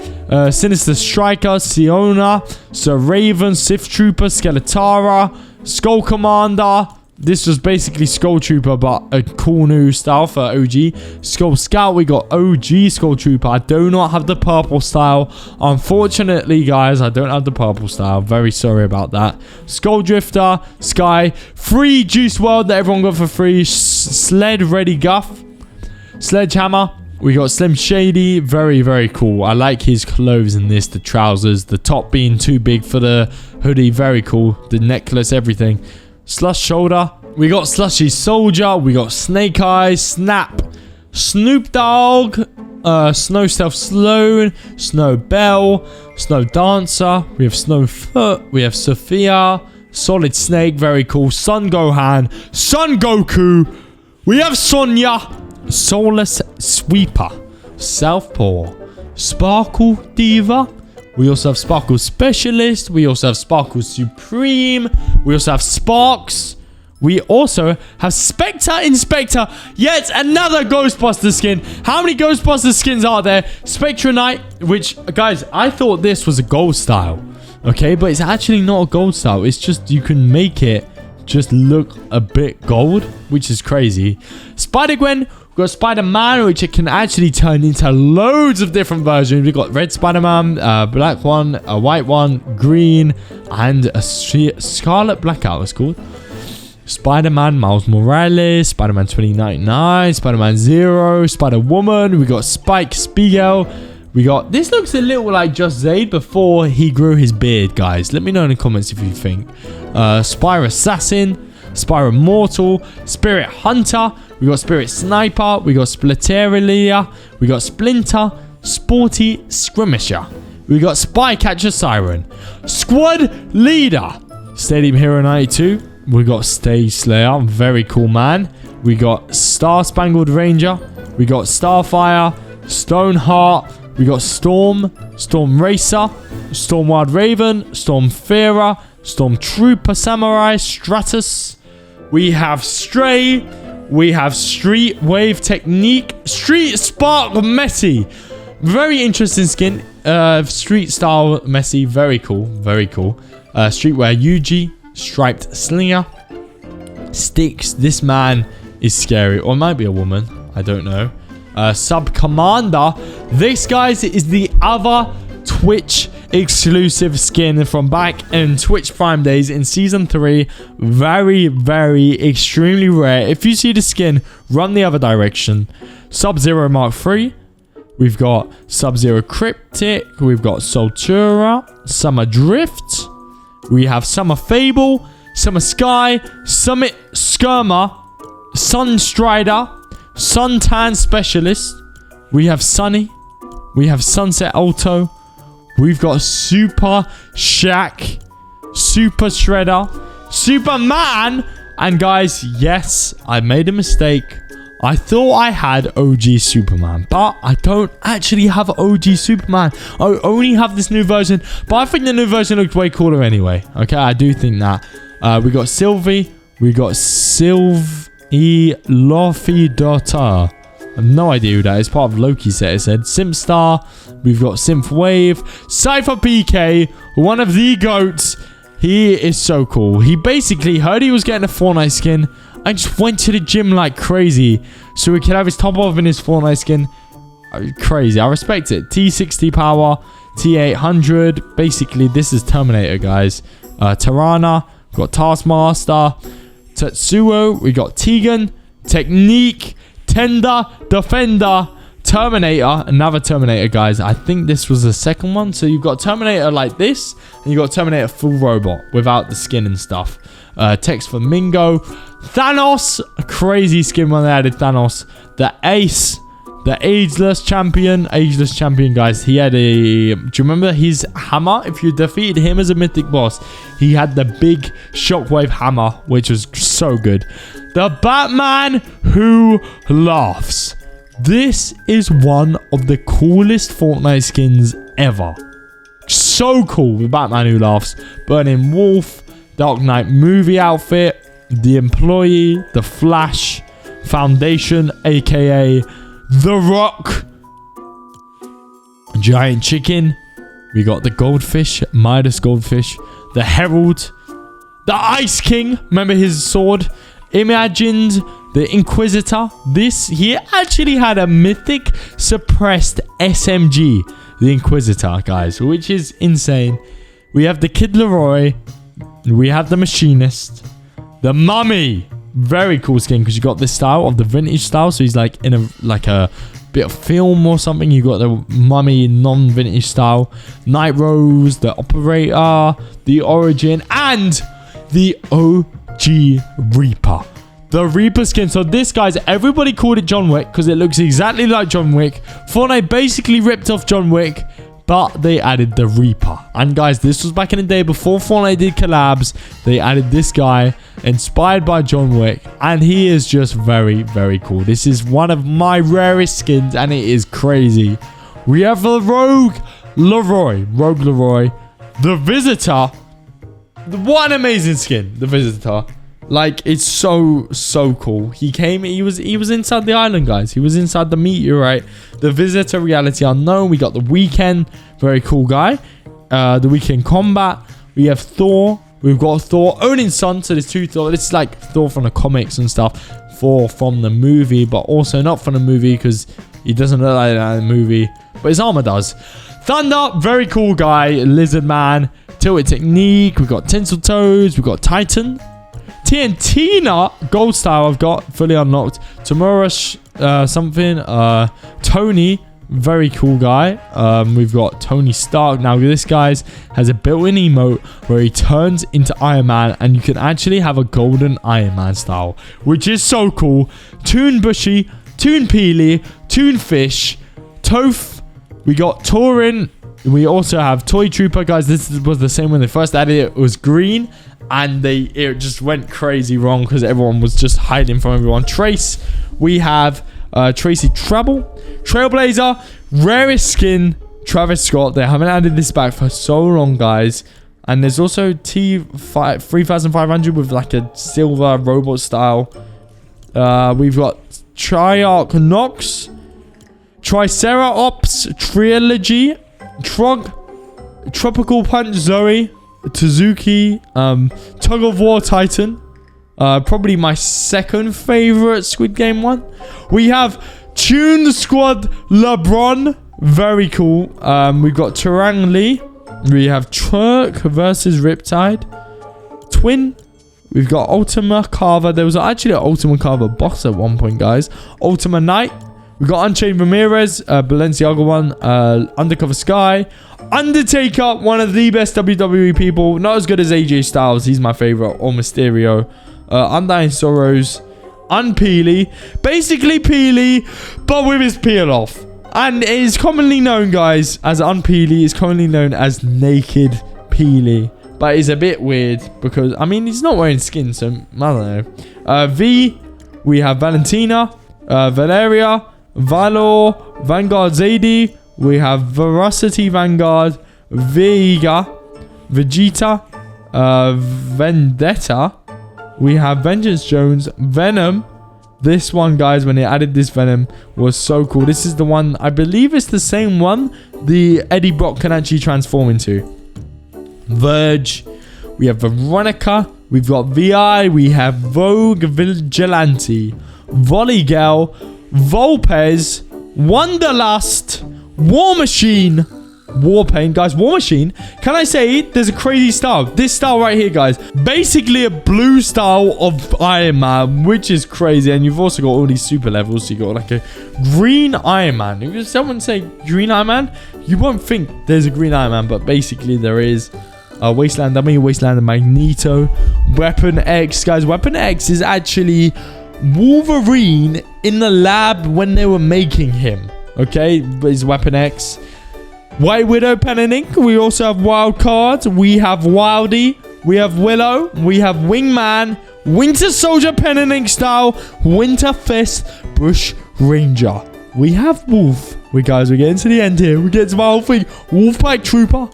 Sinister Striker. Siona. Sir Raven. Sith Trooper. Skeletara. Skull Commander. This was basically Skull Trooper, but a cool new style for OG. Skull Scout, we got OG Skull Trooper. I do not have the purple style. Unfortunately, guys, I don't have the purple style. Very sorry about that. Skull Drifter, Sky, free Juice World that everyone got for free. Sled Ready Guff, Sledgehammer. We got Slim Shady. Very, very cool. I like his clothes in this. The trousers, the top being too big for the hoodie. Very cool. The necklace, everything. Slush Shoulder. We got Slushy Soldier. We got Snake Eyes. Snap. Snoop Dogg. Snow Stealth Sloan. Snow Bell. Snow Dancer. We have Snow Foot. We have Sophia. Solid Snake. Very cool. Sun Gohan. Sun Goku. We have Sonya. Soulless Sweeper. Southpaw. Sparkle Diva. We also have Sparkle Specialist. We also have Sparkle Supreme. We also have Sparks. We also have Spectre Inspector. Yet another Ghostbuster skin. How many Ghostbuster skins are there? Spectre Knight, which, guys, I thought this was a gold style. Okay, but it's actually not a gold style. It's just you can make it just look a bit gold, which is crazy. Spider-Gwen. We've got Spider-Man, which it can actually turn into loads of different versions. We've got red Spider-Man, black one, a white one, green, and a scarlet blackout, it's called. Spider-Man, Miles Morales, Spider-Man 2099, Spider-Man Zero, Spider-Woman. We got Spike Spiegel. We got... This looks a little like Just Zayd before he grew his beard, guys. Let me know in the comments if you think. Spyro Assassin, Spyro Mortal, Spirit Hunter. We got Spirit Sniper. We got Splitteria. We got Splinter. Sporty Skirmisher. We got Spy Catcher Siren. Squad Leader. Stadium Hero 92. We got Stage Slayer. Very cool, man. We got Star Spangled Ranger. We got Starfire. Stoneheart. We got Storm. Storm Racer. Storm Wild Raven. Storm Fearer. Storm Trooper Samurai. Stratus. We have Stray. We have Street Wave Technique. Street Spark Messi. Very interesting skin. Street Style Messi. Very cool. Very cool. Streetwear Yuji. Striped Slinger. Sticks. This man is scary. Or it might be a woman. I don't know. Sub Commander. This, guys, is the other Twitch exclusive skin from back in Twitch Prime days in Season 3. Very, very extremely rare. If you see the skin, run the other direction. Sub-Zero Mark III. We've got Sub-Zero Cryptic. We've got Soltura. Summer Drift. We have Summer Fable. Summer Sky. Summit Skirmer. Sunstrider. Suntan Specialist. We have Sunny. We have Sunset Alto. We've got Super Shaq, Super Shredder, Superman. And guys, yes, I made a mistake. I thought I had OG Superman, but I don't actually have OG Superman. I only have this new version, but I think the new version looks way cooler anyway. Okay, I do think that. We got Sylvie. We got Sylvie Lofidota. I have no idea who that is. Part of Loki's set, it said. Simpstar. We've got Synth Wave. Cypher PK. One of the GOATs. He is so cool. He basically heard he was getting a Fortnite skin and just went to the gym like crazy so he could have his top off in his Fortnite skin. Crazy. I respect it. T60 power. T800. Basically, this is Terminator, guys. Tirana. We've got Taskmaster. Tetsuo. We got Tegan. Technique. Tender, Defender, Terminator, another Terminator, guys. I think this was the second one. So you've got Terminator like this, and you've got Terminator full robot without the skin and stuff. Text for Mingo. Thanos, a crazy skin when they added Thanos. The Ace, the Ageless Champion. Ageless Champion, guys. He had a... Do you remember his hammer? If you defeated him as a mythic boss, he had the big shockwave hammer, which was so good. The Batman Who Laughs. This is one of the coolest Fortnite skins ever. So cool. The Batman Who Laughs. Burning Wolf. Dark Knight movie outfit. The Employee. The Flash. Foundation, aka The Rock. Giant Chicken. We got the Goldfish. Midas Goldfish. The Herald. The Ice King. Remember his sword? Imagined. The Inquisitor. He actually had a mythic suppressed SMG. The Inquisitor, guys, which is insane. We have the Kid Leroy. We have the Machinist. The Mummy. Very cool skin because you got this style of the vintage style. So he's like in a bit of film or something. You got the Mummy non-vintage style. Night Rose. The Operator. The Origin. And the OG Reaper. The Reaper skin. So this, guys, everybody called it John Wick because it looks exactly like John Wick. Fortnite basically ripped off John Wick, but they added the Reaper. And guys, this was back in the day before Fortnite did collabs. They added this guy inspired by John Wick, and he is just very, very cool. This is one of my rarest skins, and it is crazy. We have the Rogue Leroy. The Visitor. What an amazing skin, the Visitor. Like, it's so cool. He was inside the island, guys. He was inside the meteorite. The Visitor, Reality Unknown. We got the Weekend, very cool guy. The Weekend Combat. We have Thor. We've got Thor, Odin's son. So there's two Thor. This is like Thor from the comics and stuff. Thor from the movie, but also not from the movie because he doesn't look like that in the movie, but his armor does. Thunder, very cool guy. Lizard Man. Tilted Technique. We've got Tinsel Toes. We've got Titan. TNTina gold style I've got fully unlocked. Tamura Tony, very cool guy. We've got Tony Stark. Now this guy has a built-in emote where he turns into Iron Man, and you can actually have a golden Iron Man style, which is so cool. Toon Bushy, Toon Peely, Toon Fish, Toph. We got Taurin. We also have Toy Trooper, guys. This was the same when they first added it. It was green. And it just went crazy wrong because everyone was just hiding from everyone. Trace, we have Tracy Treble. Trailblazer, rarest skin, Travis Scott. They haven't added this back for so long, guys. And there's also T3500 with like a silver robot style. We've got Triarch Nox, Triceratops Trilogy, Tropical Punch Zoe, Tazuki, Tug of War Titan, probably my second favorite Squid Game one. We have Tune Squad LeBron, very cool. We've got Terang Lee. We have Turk versus Riptide. Twin. We've got Ultima Carver. There was actually an Ultima Carver boss at one point, guys. Ultima Knight. We got Unchained Ramirez, Balenciaga one, Undercover Sky, Undertaker, one of the best WWE people, not as good as AJ Styles, he's my favorite, or Mysterio, Undying Sorrows, Unpeely, basically Peely, but with his peel off. And it is commonly known, guys, as Unpeely, it's commonly known as Naked Peely. But it's a bit weird because, I mean, he's not wearing skin, so I don't know. V, we have Valentina, Valeria, Valor, Vanguard Zadie. We have Veracity Vanguard, Vega, Vegeta, Vendetta. We have Vengeance Jones, Venom. This one, guys, when they added this Venom, was so cool. This is the one, I believe it's the same one the Eddie Brock can actually transform into. Verge. We have Veronica. We've got VI. We have Vogue Vigilante, Volley Girl, Volpez, Wanderlust, War Machine, Warpaint. Guys, War Machine, can I say there's a crazy style? This style right here, guys, basically a blue style of Iron Man, which is crazy. And you've also got all these super levels. So you got like a green Iron Man. If someone say green Iron Man, you won't think there's a green Iron Man, but basically there is. Wasteland Dummy, Wasteland and Magneto, Weapon X. Guys, Weapon X is actually Wolverine in the lab when they were making him. Okay, but it's Weapon X. White Widow Pen and Ink. We also have Wild Card. We have Wildy. We have Willow. We have Wingman. Winter Soldier Pen and Ink style. Winter Fist Bush Ranger. We have Wolf. Guys, we're getting to the end here. We get to my whole thing. Wolfpack Trooper.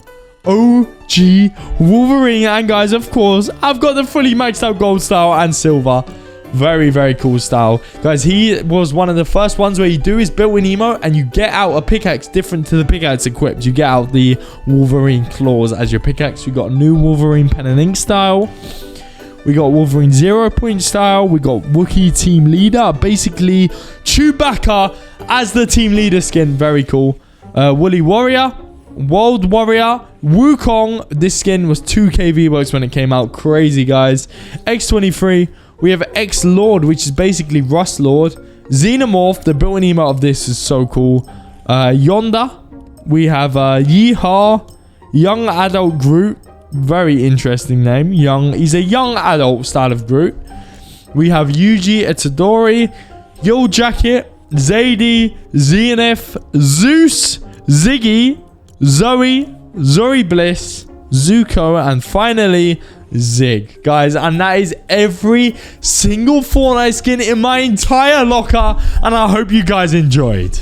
OG Wolverine. And guys, of course, I've got the fully maxed out gold style and silver. Very, very cool style. Guys, he was one of the first ones where you do his built-in emote and you get out a pickaxe different to the pickaxe equipped. You get out the Wolverine claws as your pickaxe. We got a new Wolverine pen and ink style. We got Wolverine 0-point style. We got Wookiee team leader. Basically, Chewbacca as the team leader skin. Very cool. Woolly Warrior. World Warrior. Wukong. This skin was 2k V-Bucks when it came out. Crazy, guys. X23. We have X-Lord, which is basically Rust Lord. Xenomorph. The built-in emote of this is so cool. Yonder. We have Yeehaw. Young Adult Groot. Very interesting name. He's a young adult style of Groot. We have Yuji Itadori, Yo Jacket, Zadie, Zenith, Zeus, Ziggy, Zoe, Zori Bliss, Zuko, and finally Zig. Guys, and that is every single Fortnite skin in my entire locker, and I hope you guys enjoyed.